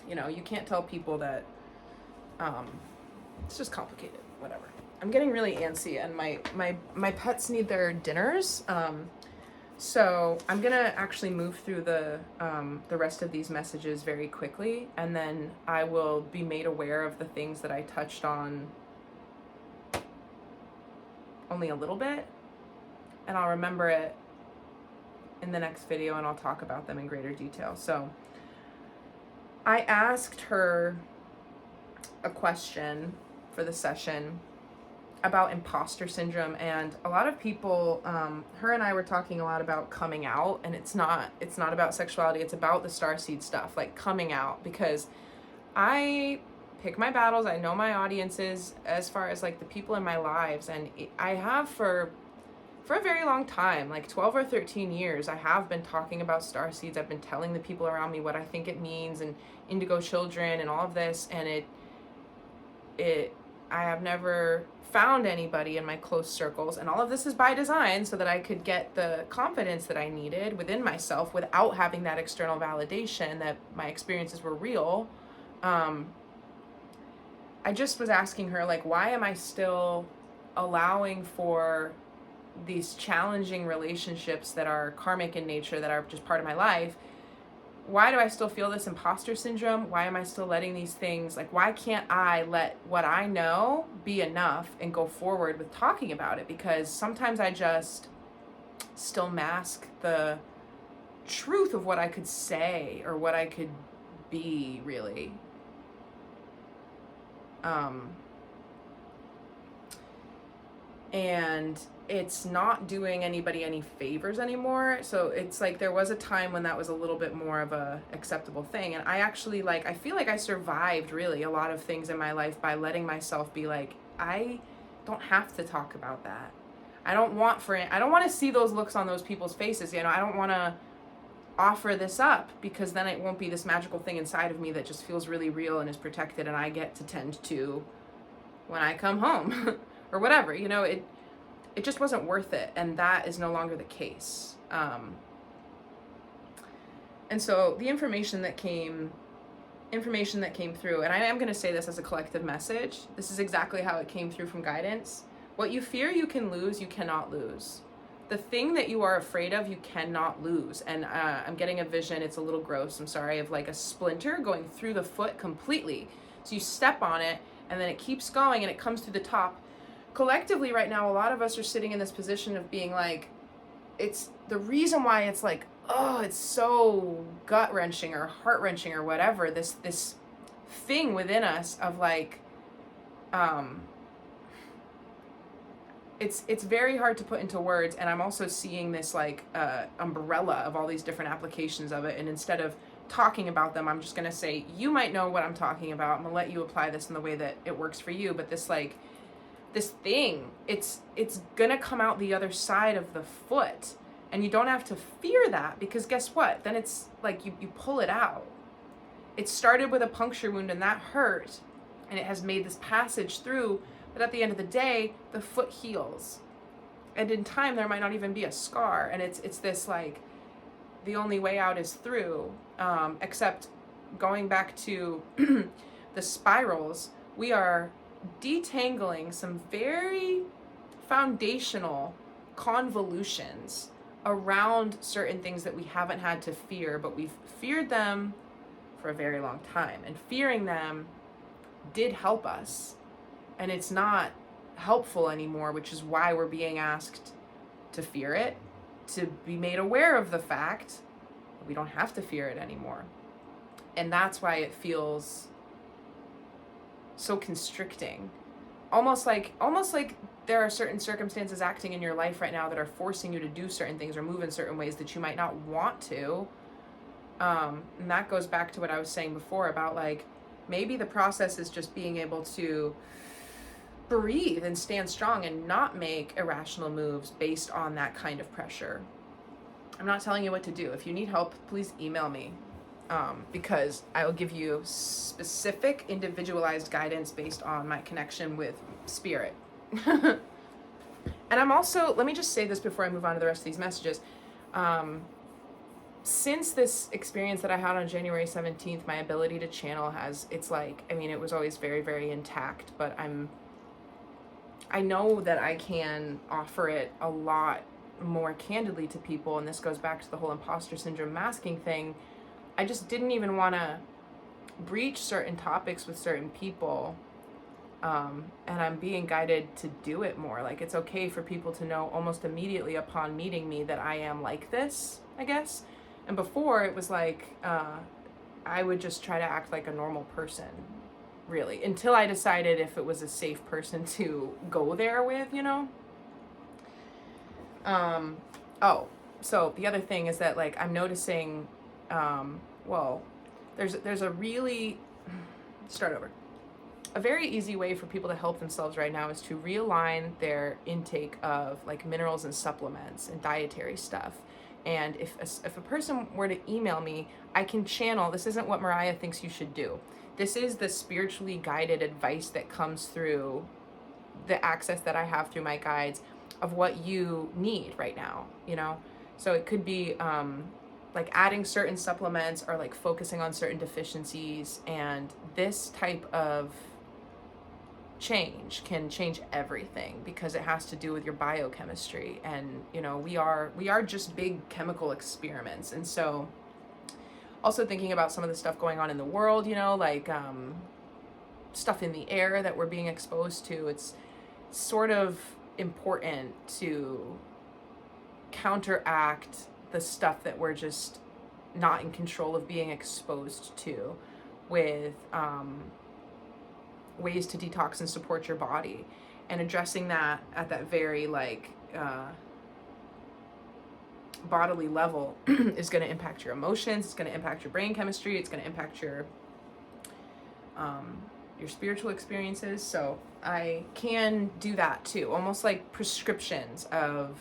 You know, you can't tell people that, it's just complicated, whatever. I'm getting really antsy, and my pets need their dinners. So I'm gonna actually move through the rest of these messages very quickly, and then I will be made aware of the things that I touched on only a little bit, and I'll remember it in the next video, and I'll talk about them in greater detail. So I asked her a question for the session about imposter syndrome, and a lot of people, her and I were talking a lot about coming out, and it's not about sexuality, it's about the starseed stuff, like coming out, because I pick my battles. I know my audiences as far as like the people in my lives, and I have for a very long time, like 12 or 13 years, I have been talking about starseeds. I've been telling the people around me what I think it means, and indigo children and all of this, and I have never found anybody in my close circles, and all of this is by design so that I could get the confidence that I needed within myself without having that external validation that my experiences were real. I just was asking her, like, why am I still allowing for these challenging relationships that are karmic in nature, that are just part of my life? Why do I still feel this imposter syndrome? Why am I still letting these things, like, why can't I let what I know be enough and go forward with talking about it? Because sometimes I just still mask the truth of what I could say or what I could be, really. And it's not doing anybody any favors anymore. So it's like there was a time when that was a little bit more of a acceptable thing. And I actually, like, I feel like I survived really a lot of things in my life by letting myself be like, I don't have to talk about that. I don't want to see those looks on those people's faces. You know, I don't want to offer this up, because then it won't be this magical thing inside of me that just feels really real and is protected and I get to tend to when I come home or whatever. You know, it just wasn't worth it, and that is no longer the case. And so the information that came through, and I am going to say this as a collective message, this is exactly how it came through from guidance. What you fear you can lose, you cannot lose. The thing that you are afraid of, you cannot lose. And I'm getting a vision, it's a little gross, I'm sorry, of like a splinter going through the foot completely. So you step on it, and then it keeps going, and it comes through the top. Collectively right now, a lot of us are sitting in this position of being like, it's the reason why it's like, oh, it's so gut-wrenching or heart-wrenching or whatever, this thing within us of like, it's very hard to put into words. And I'm also seeing this like umbrella of all these different applications of it, and instead of talking about them, I'm just gonna say, you might know what I'm talking about. I'm gonna let you apply this in the way that it works for you. But this thing, it's gonna come out the other side of the foot, and you don't have to fear that, because guess what? Then it's like you pull it out. It started with a puncture wound, and that hurt, and it has made this passage through. But at the end of the day, the foot heals, and in time there might not even be a scar. And it's this like, the only way out is through. Except going back to the spirals, we are detangling some very foundational convolutions around certain things that we haven't had to fear, but we've feared them for a very long time. And fearing them did help us. And it's not helpful anymore, which is why we're being asked to fear it, to be made aware of the fact that we don't have to fear it anymore. And that's why it feels so constricting. Almost like there are certain circumstances acting in your life right now that are forcing you to do certain things or move in certain ways that you might not want to. And that goes back to what I was saying before about like, maybe the process is just being able to breathe and stand strong and not make irrational moves based on that kind of pressure. I'm not telling you what to do. If you need help, please email me, because I will give you specific individualized guidance based on my connection with spirit. And I'm also, let me just say this before I move on to the rest of these messages. Since this experience that I had on January 17th, my ability to channel it's like, I mean, it was always very, very intact, but I know that I can offer it a lot more candidly to people. And this goes back to the whole imposter syndrome masking thing. I just didn't even want to breach certain topics with certain people. And I'm being guided to do it more. Like, it's okay for people to know almost immediately upon meeting me that I am like this, I guess. And before it was like, I would just try to act like a normal person, really, until I decided if it was a safe person to go there with, you know? So the other thing is that, like, I'm noticing, there's a really, start over. A very easy way for people to help themselves right now is to realign their intake of, like, minerals and supplements and dietary stuff. And if a person were to email me, I can channel, this isn't what Mariah thinks you should do. This is the spiritually guided advice that comes through the access that I have through my guides of what you need right now, you know? So it could be like adding certain supplements or like focusing on certain deficiencies. And this type of change can change everything because it has to do with your biochemistry. And, you know, we are just big chemical experiments. And so also thinking about some of the stuff going on in the world, you know, like stuff in the air that we're being exposed to, it's sort of important to counteract the stuff that we're just not in control of being exposed to with ways to detox and support your body, and addressing that at that very like bodily level is going to impact your emotions, it's going to impact your brain chemistry, it's going to impact your spiritual experiences. So I can do that too, almost like prescriptions of,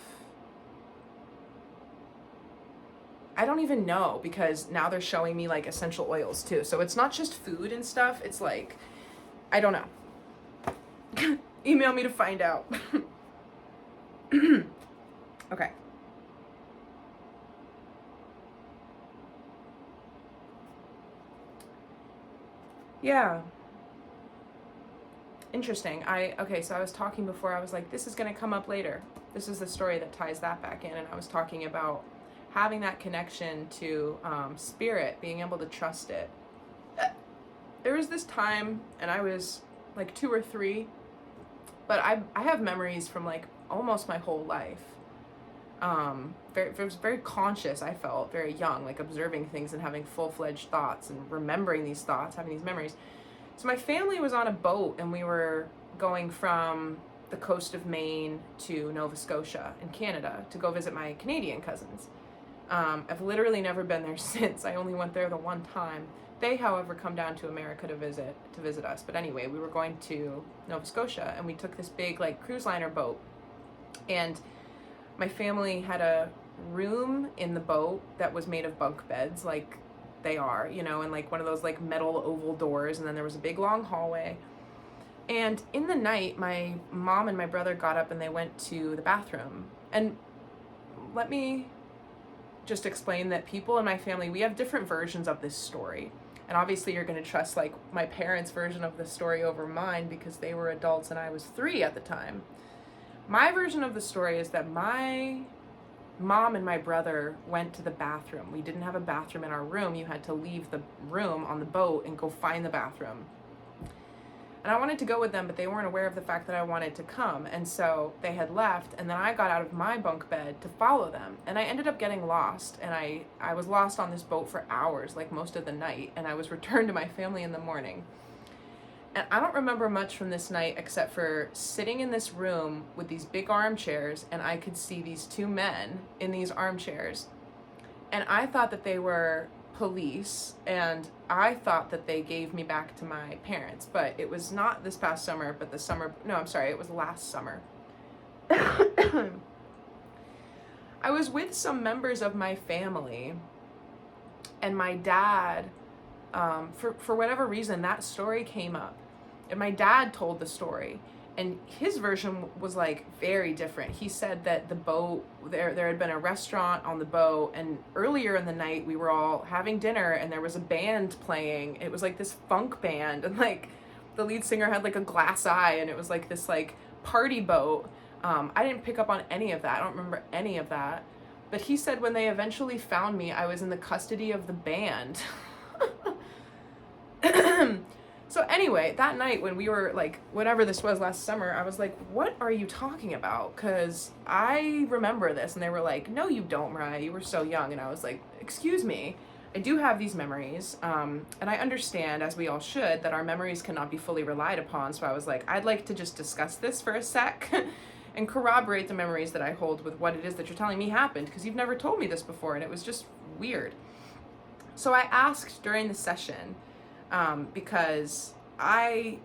I don't even know, because now they're showing me like essential oils too. So it's not just food and stuff, it's like, I don't know. Email me to find out. Okay. Yeah. Interesting. Okay, so I was talking before, I was like, this is going to come up later. This is the story that ties that back in. And I was talking about having that connection to spirit, being able to trust it. There was this time, and I was like 2 or 3, but I have memories from like almost my whole life. Very conscious, I felt, very young, like observing things and having full-fledged thoughts and remembering these thoughts, having these memories. So my family was on a boat, and we were going from the coast of Maine to Nova Scotia in Canada to go visit my Canadian cousins. I've literally never been there since. I only went there the one time. They, however, come down to America to visit us. But anyway, we were going to Nova Scotia, and we took this big like cruise liner boat. And my family had a room in the boat that was made of bunk beds, like they are, you know, and like one of those like metal oval doors, and then there was a big long hallway. And in the night, my mom and my brother got up and they went to the bathroom. And let me just explain that people in my family, we have different versions of this story. And obviously you're going to trust like my parents' version of the story over mine because they were adults and I was 3 at the time. My version of the story is that my mom and my brother went to the bathroom. We didn't have a bathroom in our room. You had to leave the room on the boat and go find the bathroom. And I wanted to go with them, but they weren't aware of the fact that I wanted to come. And so they had left, and then I got out of my bunk bed to follow them. And I ended up getting lost, and I was lost on this boat for hours, like most of the night, and I was returned to my family in the morning. And I don't remember much from this night except for sitting in this room with these big armchairs, and I could see these 2 men in these armchairs. And I thought that they were police, and I thought that they gave me back to my parents, but it was not this past summer, but it was last summer. I was with some members of my family, and my dad, for whatever reason, that story came up, and my dad told the story, and his version was like very different. He said that the boat, there had been a restaurant on the boat, and earlier in the night we were all having dinner and there was a band playing. It was like this funk band, and like the lead singer had like a glass eye, and it was like this like party boat. I didn't pick up on any of that. I don't remember any of that. But he said when they eventually found me, I was in the custody of the band. So anyway, that night when we were like, whatever this was last summer, I was like, what are you talking about? Because I remember this. And they were like, no, you don't, Mariah. You were so young. And I was like, excuse me. I do have these memories. And I understand, as we all should, that our memories cannot be fully relied upon. So I was like, I'd like to just discuss this for a sec and corroborate the memories that I hold with what it is that you're telling me happened. Because you've never told me this before. And it was just weird. So I asked during the session, because I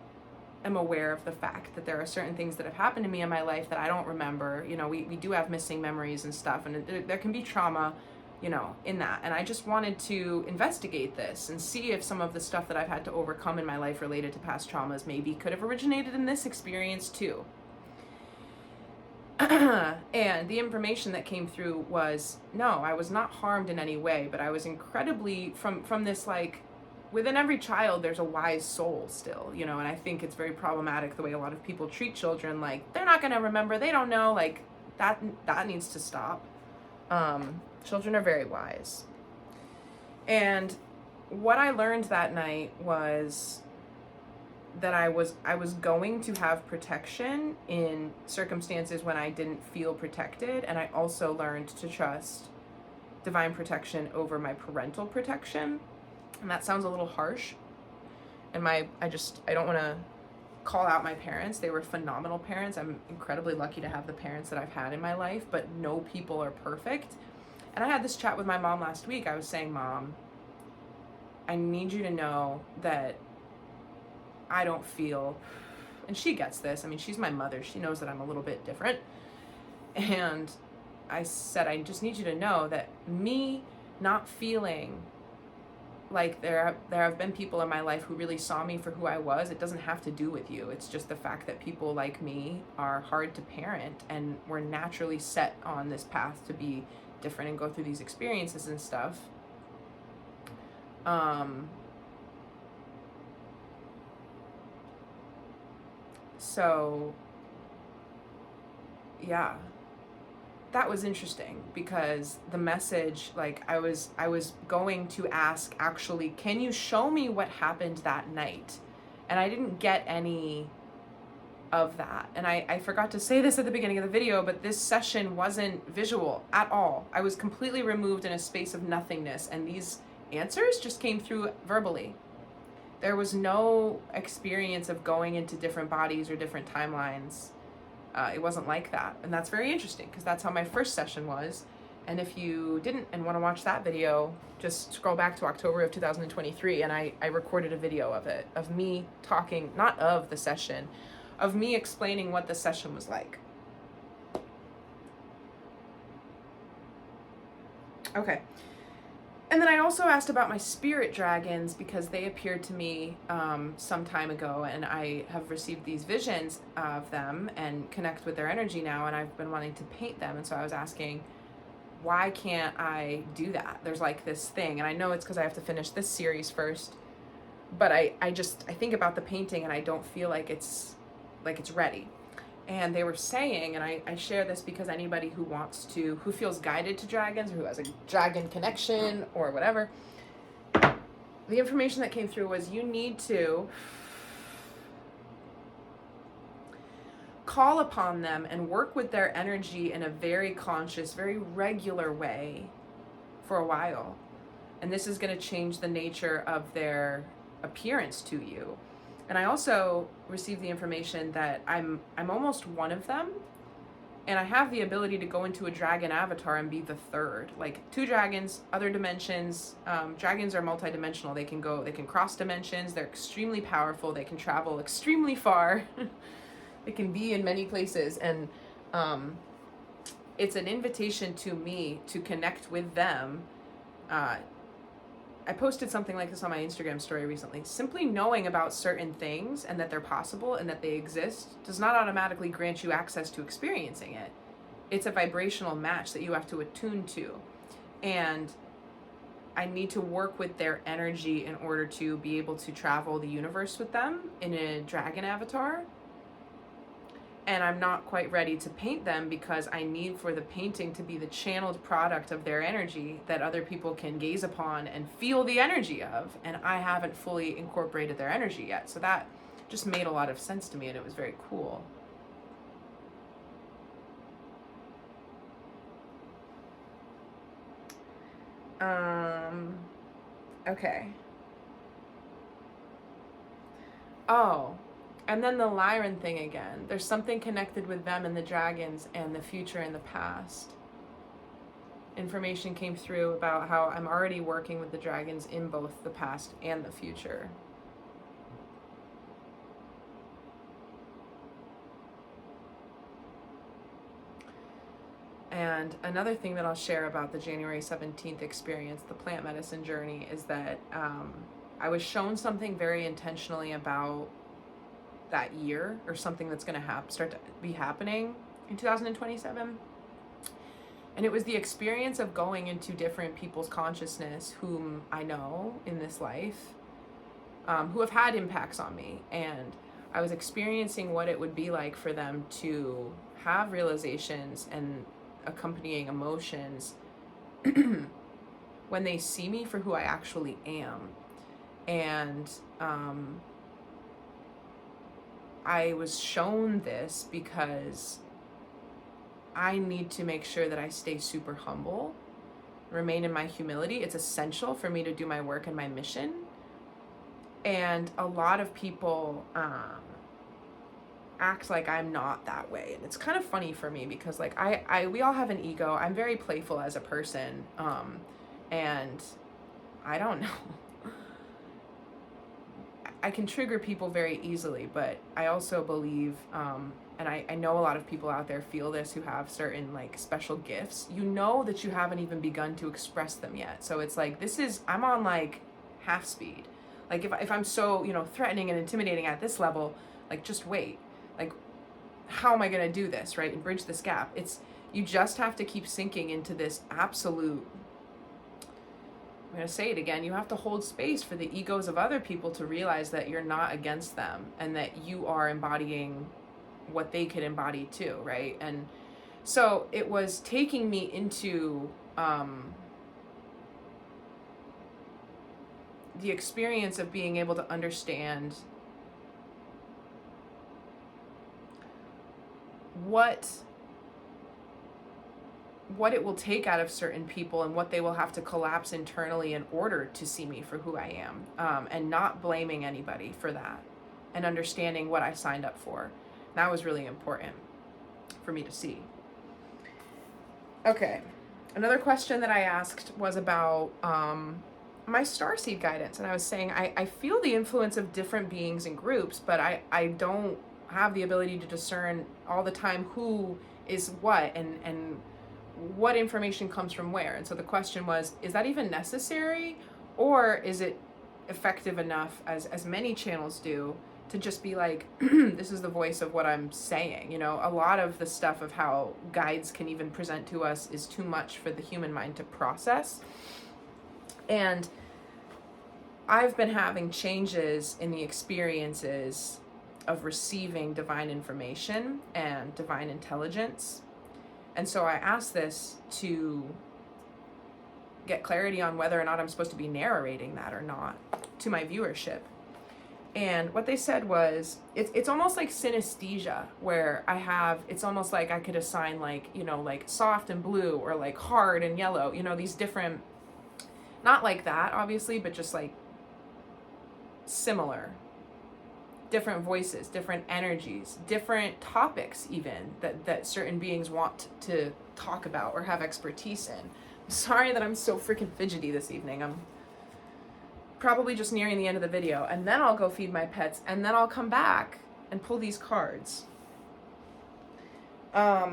am aware of the fact that there are certain things that have happened to me in my life that I don't remember. You know, we do have missing memories and stuff, and there can be trauma in that. And I just wanted to investigate this and see if some of the stuff that I've had to overcome in my life related to past traumas maybe could have originated in this experience too. And the information that came through was, no, I was not harmed in any way, but I was incredibly, from this, like, within every child, there's a wise soul still, and I think it's very problematic the way a lot of people treat children, like, they're not going to remember, they don't know, like, that needs to stop. Children are very wise. And what I learned that night was that I was going to have protection in circumstances when I didn't feel protected, and I also learned to trust divine protection over my parental protection. And that sounds a little harsh. And I don't want to call out my parents. They were phenomenal parents. I'm incredibly lucky to have the parents that I've had in my life, but no people are perfect. And I had this chat with my mom last week. I was saying, Mom, I need you to know that I don't feel, and she gets this, I mean, she's my mother, she knows that I'm a little bit different. And I said, I just need you to know that me not feeling like there have been people in my life who really saw me for who I was, it doesn't have to do with you. It's just the fact that people like me are hard to parent, and we're naturally set on this path to be different and go through these experiences and stuff. So yeah, that was interesting, because the message, like, I was going to ask, actually, can you show me what happened that night? And I didn't get any of that. And I forgot to say this at the beginning of the video, but this session wasn't visual at all. I was completely removed in a space of nothingness, and these answers just came through verbally. There was no experience of going into different bodies or different timelines. It wasn't like that. And that's very interesting, because that's how my first session was. And if you didn't and want to watch that video, just scroll back to October of 2023, and I recorded a video of it, of me talking, not of the session, of me explaining what the session was like. Okay. And then I also asked about my spirit dragons, because they appeared to me some time ago, and I have received these visions of them and connect with their energy now, and I've been wanting to paint them. And so I was asking, why can't I do that? There's like this thing, and I know it's because I have to finish this series first, but I think about the painting and I don't feel like it's ready. And they were saying, and I share this because anybody who feels guided to dragons, or who has a dragon connection or whatever, the information that came through was, you need to call upon them and work with their energy in a very conscious, very regular way for a while. And this is going to change the nature of their appearance to you. And I also received the information that I'm almost one of them, and I have the ability to go into a dragon avatar and be the third. Like, two dragons, other dimensions. Dragons are multidimensional. They can cross dimensions. They're extremely powerful. They can travel extremely far. They can be in many places, and it's an invitation to me to connect with them. I posted something like this on my Instagram story recently. Simply knowing about certain things and that they're possible and that they exist does not automatically grant you access to experiencing it. It's a vibrational match that you have to attune to. And I need to work with their energy in order to be able to travel the universe with them in a dragon avatar. And I'm not quite ready to paint them, because I need for the painting to be the channeled product of their energy that other people can gaze upon and feel the energy of. And I haven't fully incorporated their energy yet. So that just made a lot of sense to me, and it was very cool. Okay. Oh. And then the Lyran thing again. There's something connected with them and the dragons and the future and the past. Information came through about how I'm already working with the dragons in both the past and the future. And another thing that I'll share about the January 17th experience, the plant medicine journey, is that I was shown something very intentionally about that year, or something that's going to start to be happening in 2027. And it was the experience of going into different people's consciousness whom I know in this life, who have had impacts on me. And I was experiencing what it would be like for them to have realizations and accompanying emotions when they see me for who I actually am. And I was shown this because I need to make sure that I stay super humble, remain in my humility. It's essential for me to do my work and my mission. And a lot of people act like I'm not that way. And it's kind of funny for me because like we all have an ego. I'm very playful as a person. And I don't know. I can trigger people very easily, but I also believe, and I know a lot of people out there feel this who have certain like special gifts. You know that you haven't even begun to express them yet. So it's like, I'm on like half speed. Like if I'm so, threatening and intimidating at this level, like just wait. Like, how am I going to do this, right? And bridge this gap. You just have to keep sinking into this absolute, I'm going to say it again, you have to hold space for the egos of other people to realize that you're not against them and that you are embodying what they could embody too, right? And so it was taking me into the experience of being able to understand what it will take out of certain people and what they will have to collapse internally in order to see me for who I am, and not blaming anybody for that, and understanding what I signed up for. That was really important for me to see. Okay, another question that I asked was about my starseed guidance, and I was saying I feel the influence of different beings and groups, but I don't have the ability to discern all the time who is what and what information comes from where. And so the question was, is that even necessary, or is it effective enough, as many channels do, to just be like, this is the voice of what I'm saying? A lot of the stuff of how guides can even present to us is too much for the human mind to process. And I've been having changes in the experiences of receiving divine information and divine intelligence. And so I asked this to get clarity on whether or not I'm supposed to be narrating that or not to my viewership. And what they said was, it's almost like synesthesia, where it's almost like I could assign like soft and blue, or like hard and yellow, these different, not like that obviously, but just like similar, different voices, different energies, different topics even that certain beings want to talk about or have expertise in. I'm sorry that I'm so freaking fidgety this evening. I'm probably just nearing the end of the video, and then I'll go feed my pets, and then I'll come back and pull these cards. Yeah,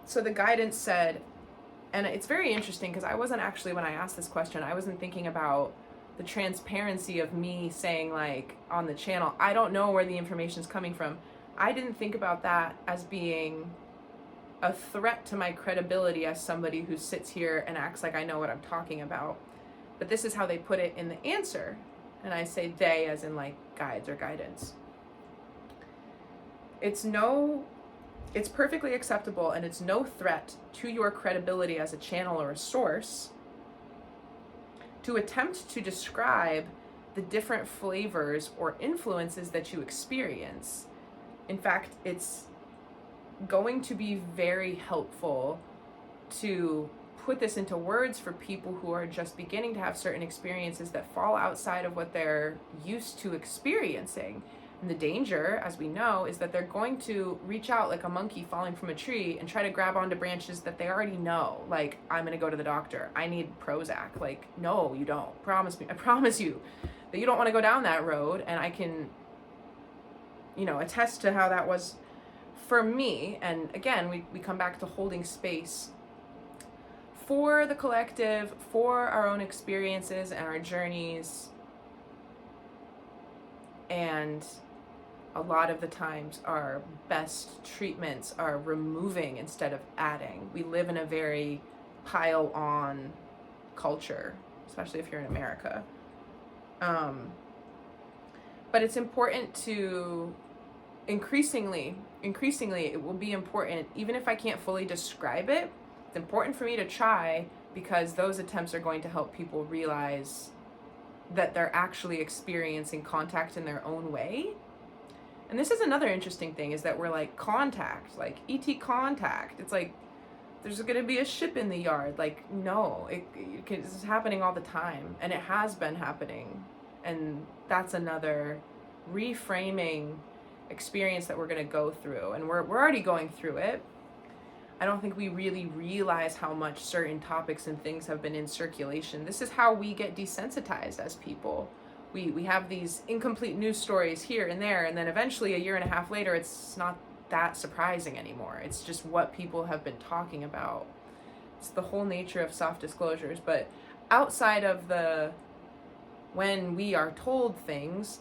so the guidance said, and it's very interesting because I wasn't actually, when I asked this question, I wasn't thinking about the transparency of me saying like on the channel, I don't know where the information's coming from. I didn't think about that as being a threat to my credibility as somebody who sits here and acts like I know what I'm talking about. But this is how they put it in the answer. And I say they as in like guides or guidance. It's perfectly acceptable, and it's no threat to your credibility as a channel or a source to attempt to describe the different flavors or influences that you experience. In fact, it's going to be very helpful to put this into words for people who are just beginning to have certain experiences that fall outside of what they're used to experiencing. And the danger, as we know, is that they're going to reach out like a monkey falling from a tree and try to grab onto branches that they already know. Like, I'm going to go to the doctor. I need Prozac. Like, no, you don't. Promise me. I promise you that you don't want to go down that road. And I can, attest to how that was for me, and again, we come back to holding space for the collective, for our own experiences and our journeys. And a lot of the times our best treatments are removing instead of adding. We live in a very pile on culture, especially if you're in America. But it's important to increasingly, it will be important, even if I can't fully describe it, it's important for me to try, because those attempts are going to help people realize that they're actually experiencing contact in their own way. And this is another interesting thing, is that we're like, contact, like ET contact. It's like, there's going to be a ship in the yard. Like, no, it's happening all the time. And it has been happening. And that's another reframing experience that we're going to go through. And we're already going through it. I don't think we really realize how much certain topics and things have been in circulation. This is how we get desensitized as people. We have these incomplete news stories here and there, and then eventually a year and a half later, it's not that surprising anymore. It's just what people have been talking about. It's the whole nature of soft disclosures. But outside of the when we are told things,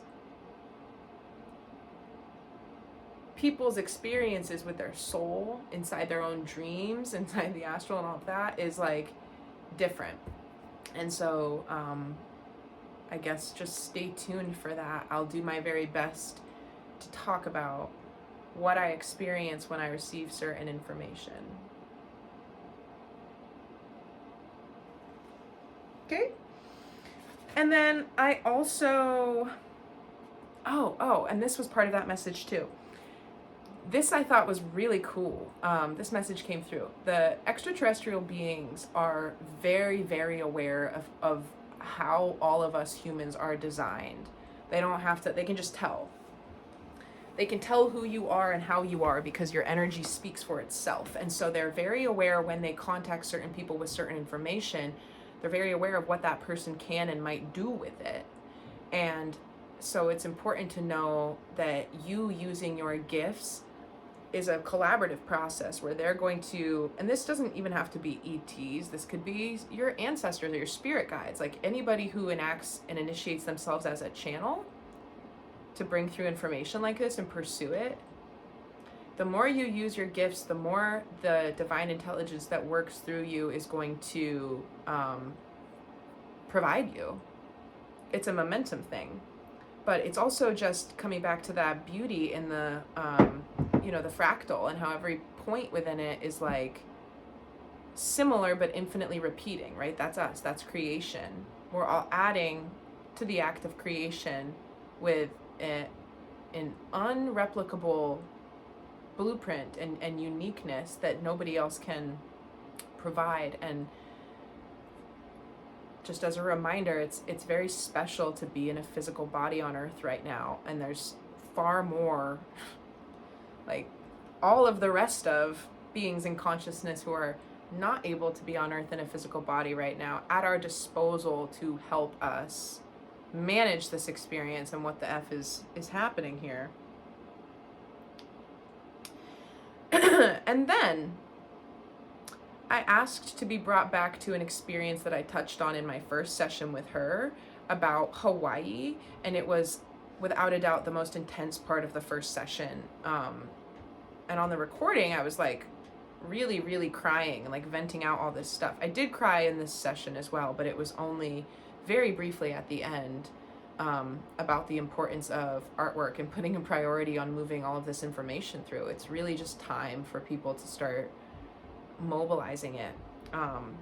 people's experiences with their soul inside their own dreams, inside the astral and all of that is like different. And so I guess just stay tuned for that. I'll do my very best to talk about what I experience when I receive certain information. Okay? And then I also, and this was part of that message too. This I thought was really cool. This message came through. The extraterrestrial beings are very, very aware of how all of us humans are designed. They don't have to, they can just tell. They can tell who you are and how you are because your energy speaks for itself. And so they're very aware when they contact certain people with certain information, they're very aware of what that person can and might do with it. And so it's important to know that you using your gifts is a collaborative process where they're going to, and this doesn't even have to be ETs, this could be your ancestors or your spirit guides, like anybody who enacts and initiates themselves as a channel to bring through information like this and pursue it. The more you use your gifts, the more the divine intelligence that works through you is going to provide you. It's a momentum thing. But it's also just coming back to that beauty in the, the fractal, and how every point within it is like similar but infinitely repeating, right? That's us, that's creation. We're all adding to the act of creation with an unreplicable blueprint and uniqueness that nobody else can provide. And just as a reminder, it's very special to be in a physical body on Earth right now, and there's far more, like all of the rest of beings in consciousness who are not able to be on Earth in a physical body right now at our disposal to help us manage this experience and what the F is happening here. And then I asked to be brought back to an experience that I touched on in my first session with her about Hawaii, and it was without a doubt the most intense part of the first session. And on the recording, I was like really, really crying and like venting out all this stuff. I did cry in this session as well, but it was only very briefly at the end, about the importance of artwork and putting a priority on moving all of this information through. It's really just time for people to start mobilizing it. And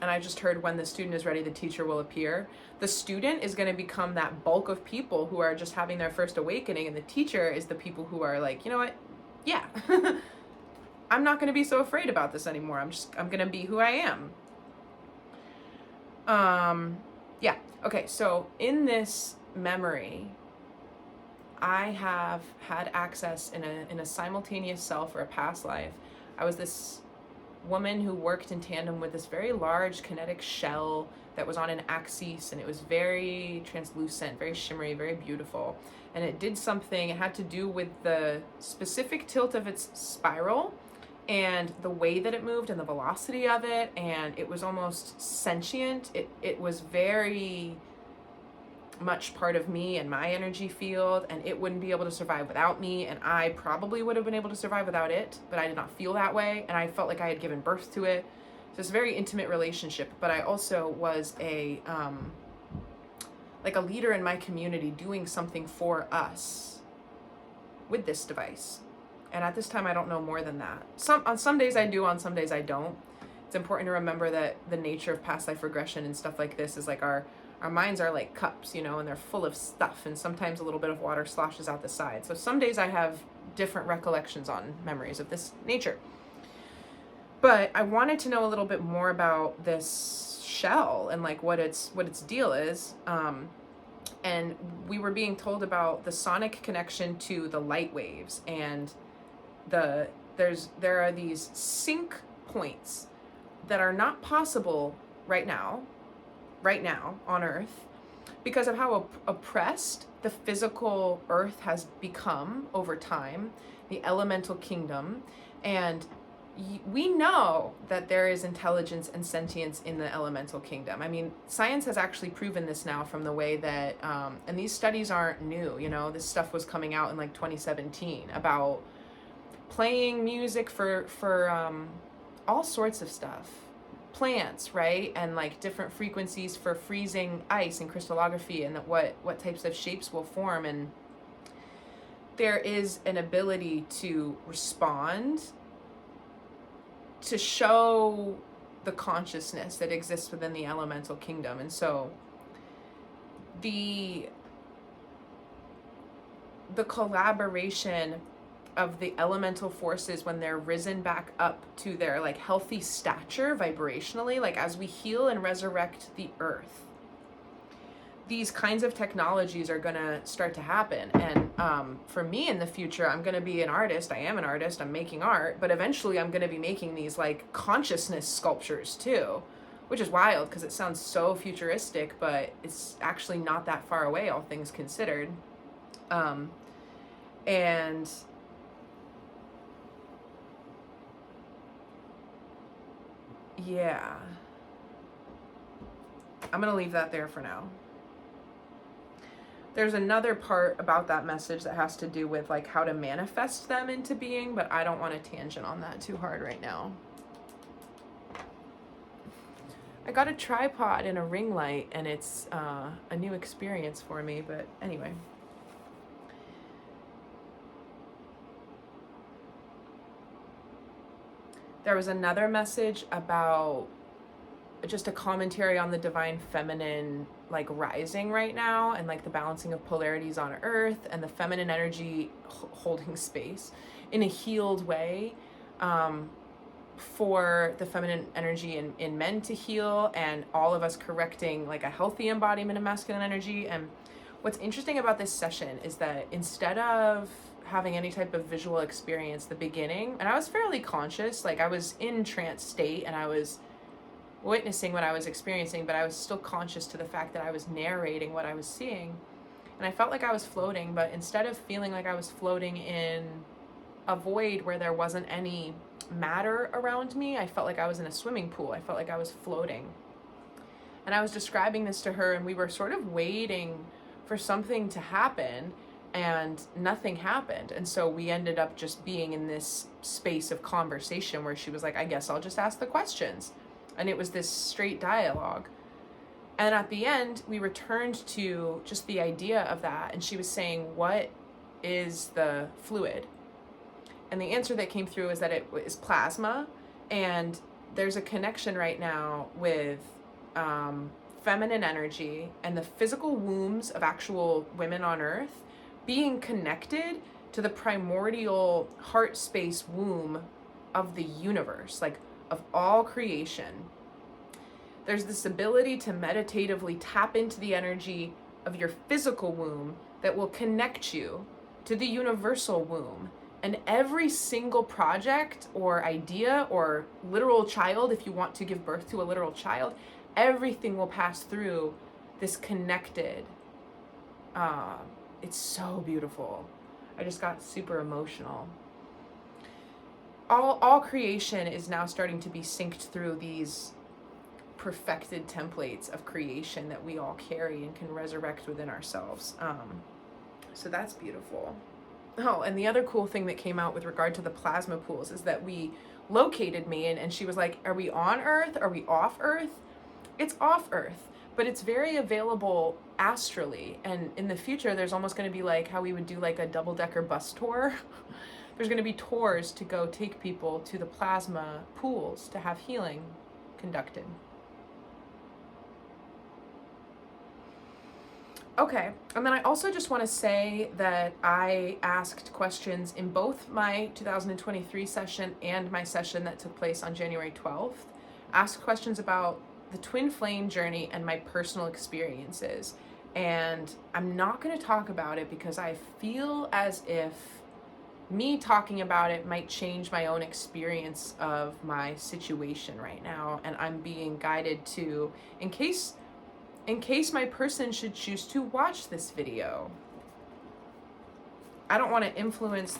I just heard, when the student is ready, the teacher will appear. The student is going to become that bulk of people who are just having their first awakening, and the teacher is the people who are like, you know what? Yeah, I'm not going to be so afraid about this anymore. I'm going to be who I am. Yeah. Okay. So in this memory, I have had access in a simultaneous self or a past life. I was this woman who worked in tandem with this very large kinetic shell that was on an axis, and it was very translucent, very shimmery, very beautiful. And it did something, it had to do with the specific tilt of its spiral and the way that it moved and the velocity of it, and it was almost sentient. It was very much part of me and my energy field, and it wouldn't be able to survive without me, and I probably would have been able to survive without it, but I did not feel that way, and I felt like I had given birth to it. So it's a very intimate relationship, but I also was a like a leader in my community doing something for us with this device. And at this time, I don't know more than that. On some days I do, on some days I don't. It's important to remember that the nature of past life regression and stuff like this is like our minds are like cups, you know, and they're full of stuff, and sometimes a little bit of water sloshes out the side. So some days I have different recollections on memories of this nature. But I wanted to know a little bit more about this shell and like what its deal is. And we were being told about the sonic connection to the light waves, and there are these sync points that are not possible right now on Earth because of how oppressed the physical Earth has become over time, the elemental kingdom. And we know that there is intelligence and sentience in the elemental kingdom. I mean, science has actually proven this now from the way that, and these studies aren't new, you know, this stuff was coming out in like 2017 about playing music for all sorts of stuff. Plants, right? And like different frequencies for freezing ice and crystallography, and what types of shapes will form. And there is an ability to respond, to show the consciousness that exists within the elemental kingdom. And so the collaboration of the elemental forces when they're risen back up to their like healthy stature vibrationally, like as we heal and resurrect the earth, these kinds of technologies are gonna start to happen. And for me in the future, I'm gonna be an artist. I am an artist, I'm making art, but eventually I'm gonna be making these like consciousness sculptures too, which is wild because it sounds so futuristic, but it's actually not that far away, all things considered. And yeah, I'm gonna leave that there for now. There's another part about that message that has to do with like how to manifest them into being, but I don't want to tangent on that too hard right now. I got a tripod and a ring light, and it's a new experience for me, but anyway. There was another message about just a commentary on the divine feminine like rising right now, and like the balancing of polarities on Earth, and the feminine energy holding space in a healed way, for the feminine energy in men to heal, and all of us correcting like a healthy embodiment of masculine energy. And what's interesting about this session is that instead of having any type of visual experience, the beginning, and I was fairly conscious, like I was in trance state and I was witnessing what I was experiencing, but I was still conscious to the fact that I was narrating what I was seeing. And I felt like I was floating, but instead of feeling like I was floating in a void where there wasn't any matter around me, I felt like I was in a swimming pool. I felt like I was floating. And I was describing this to her, and we were sort of waiting for something to happen, and nothing happened. And so we ended up just being in this space of conversation where she was like, I guess I'll just ask the questions. And it was this straight dialogue. And at the end, we returned to just the idea of that. And she was saying, what is the fluid? And the answer that came through is that it is plasma. And there's a connection right now with feminine energy and the physical wombs of actual women on Earth being connected to the primordial heart space womb of the universe, like of all creation. There's this ability to meditatively tap into the energy of your physical womb that will connect you to the universal womb. And every single project or idea or literal child, if you want to give birth to a literal child, everything will pass through this connected. It's so beautiful. I just got super emotional. All creation is now starting to be synced through these perfected templates of creation that we all carry and can resurrect within ourselves. So that's beautiful. Oh, and the other cool thing that came out with regard to the plasma pools is that we located me, and she was like, are we on Earth? Are we off Earth? It's off Earth, but it's very available astrally. And in the future, there's almost going to be like how we would do like a double-decker bus tour. There's going to be tours to go take people to the plasma pools to have healing conducted. Okay, and then I also just want to say that I asked questions in both my 2023 session and my session that took place on January 12th. Asked questions about the twin flame journey and my personal experiences. And I'm not going to talk about it because I feel as if me talking about it might change my own experience of my situation right now. And I'm being guided to, in case my person should choose to watch this video, I don't want to influence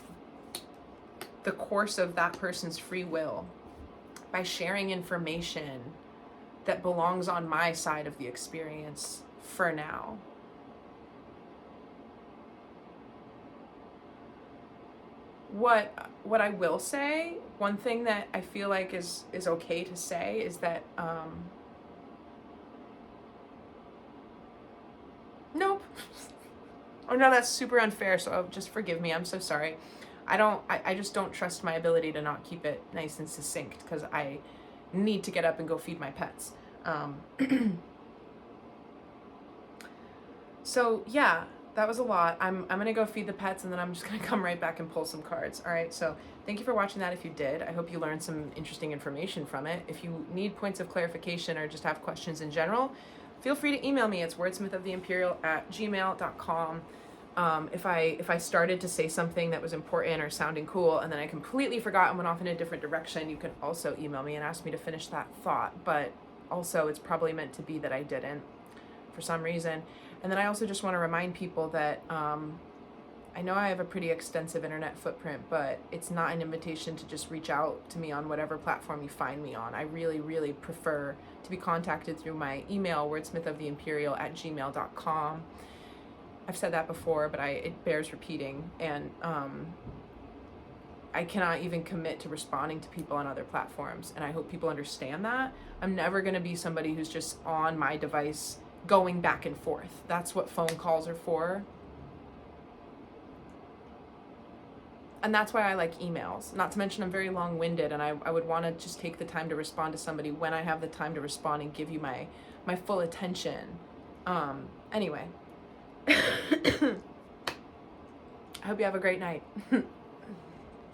the course of that person's free will by sharing information that belongs on my side of the experience for now. What I will say, one thing that I feel like is okay to say is that nope. Oh no, that's super unfair, so just forgive me. I'm so sorry. I just don't trust my ability to not keep it nice and succinct because I need to get up and go feed my pets. So yeah, that was a lot. I'm gonna go feed the pets and then I'm just gonna come right back and pull some cards. All right, so thank you for watching that if you did. I hope you learned some interesting information from it. If you need points of clarification or just have questions in general, feel free to email me. It's wordsmithofthe.imperial@gmail.com. If I started to say something that was important or sounding cool and then I completely forgot and went off in a different direction, you can also email me and ask me to finish that thought. But also it's probably meant to be that I didn't for some reason. And then I also just want to remind people that I know I have a pretty extensive internet footprint, but it's not an invitation to just reach out to me on whatever platform you find me on. I really, really prefer to be contacted through my email, wordsmithofthe.imperial@gmail.com. I've said that before, but it bears repeating. And I cannot even commit to responding to people on other platforms. And I hope people understand that. I'm never going to be somebody who's just on my device going back and forth. That's what phone calls are for. And that's why I like emails. Not to mention I'm very long-winded, and I would want to just take the time to respond to somebody when I have the time to respond and give you my full attention. Anyway. I hope you have a great night.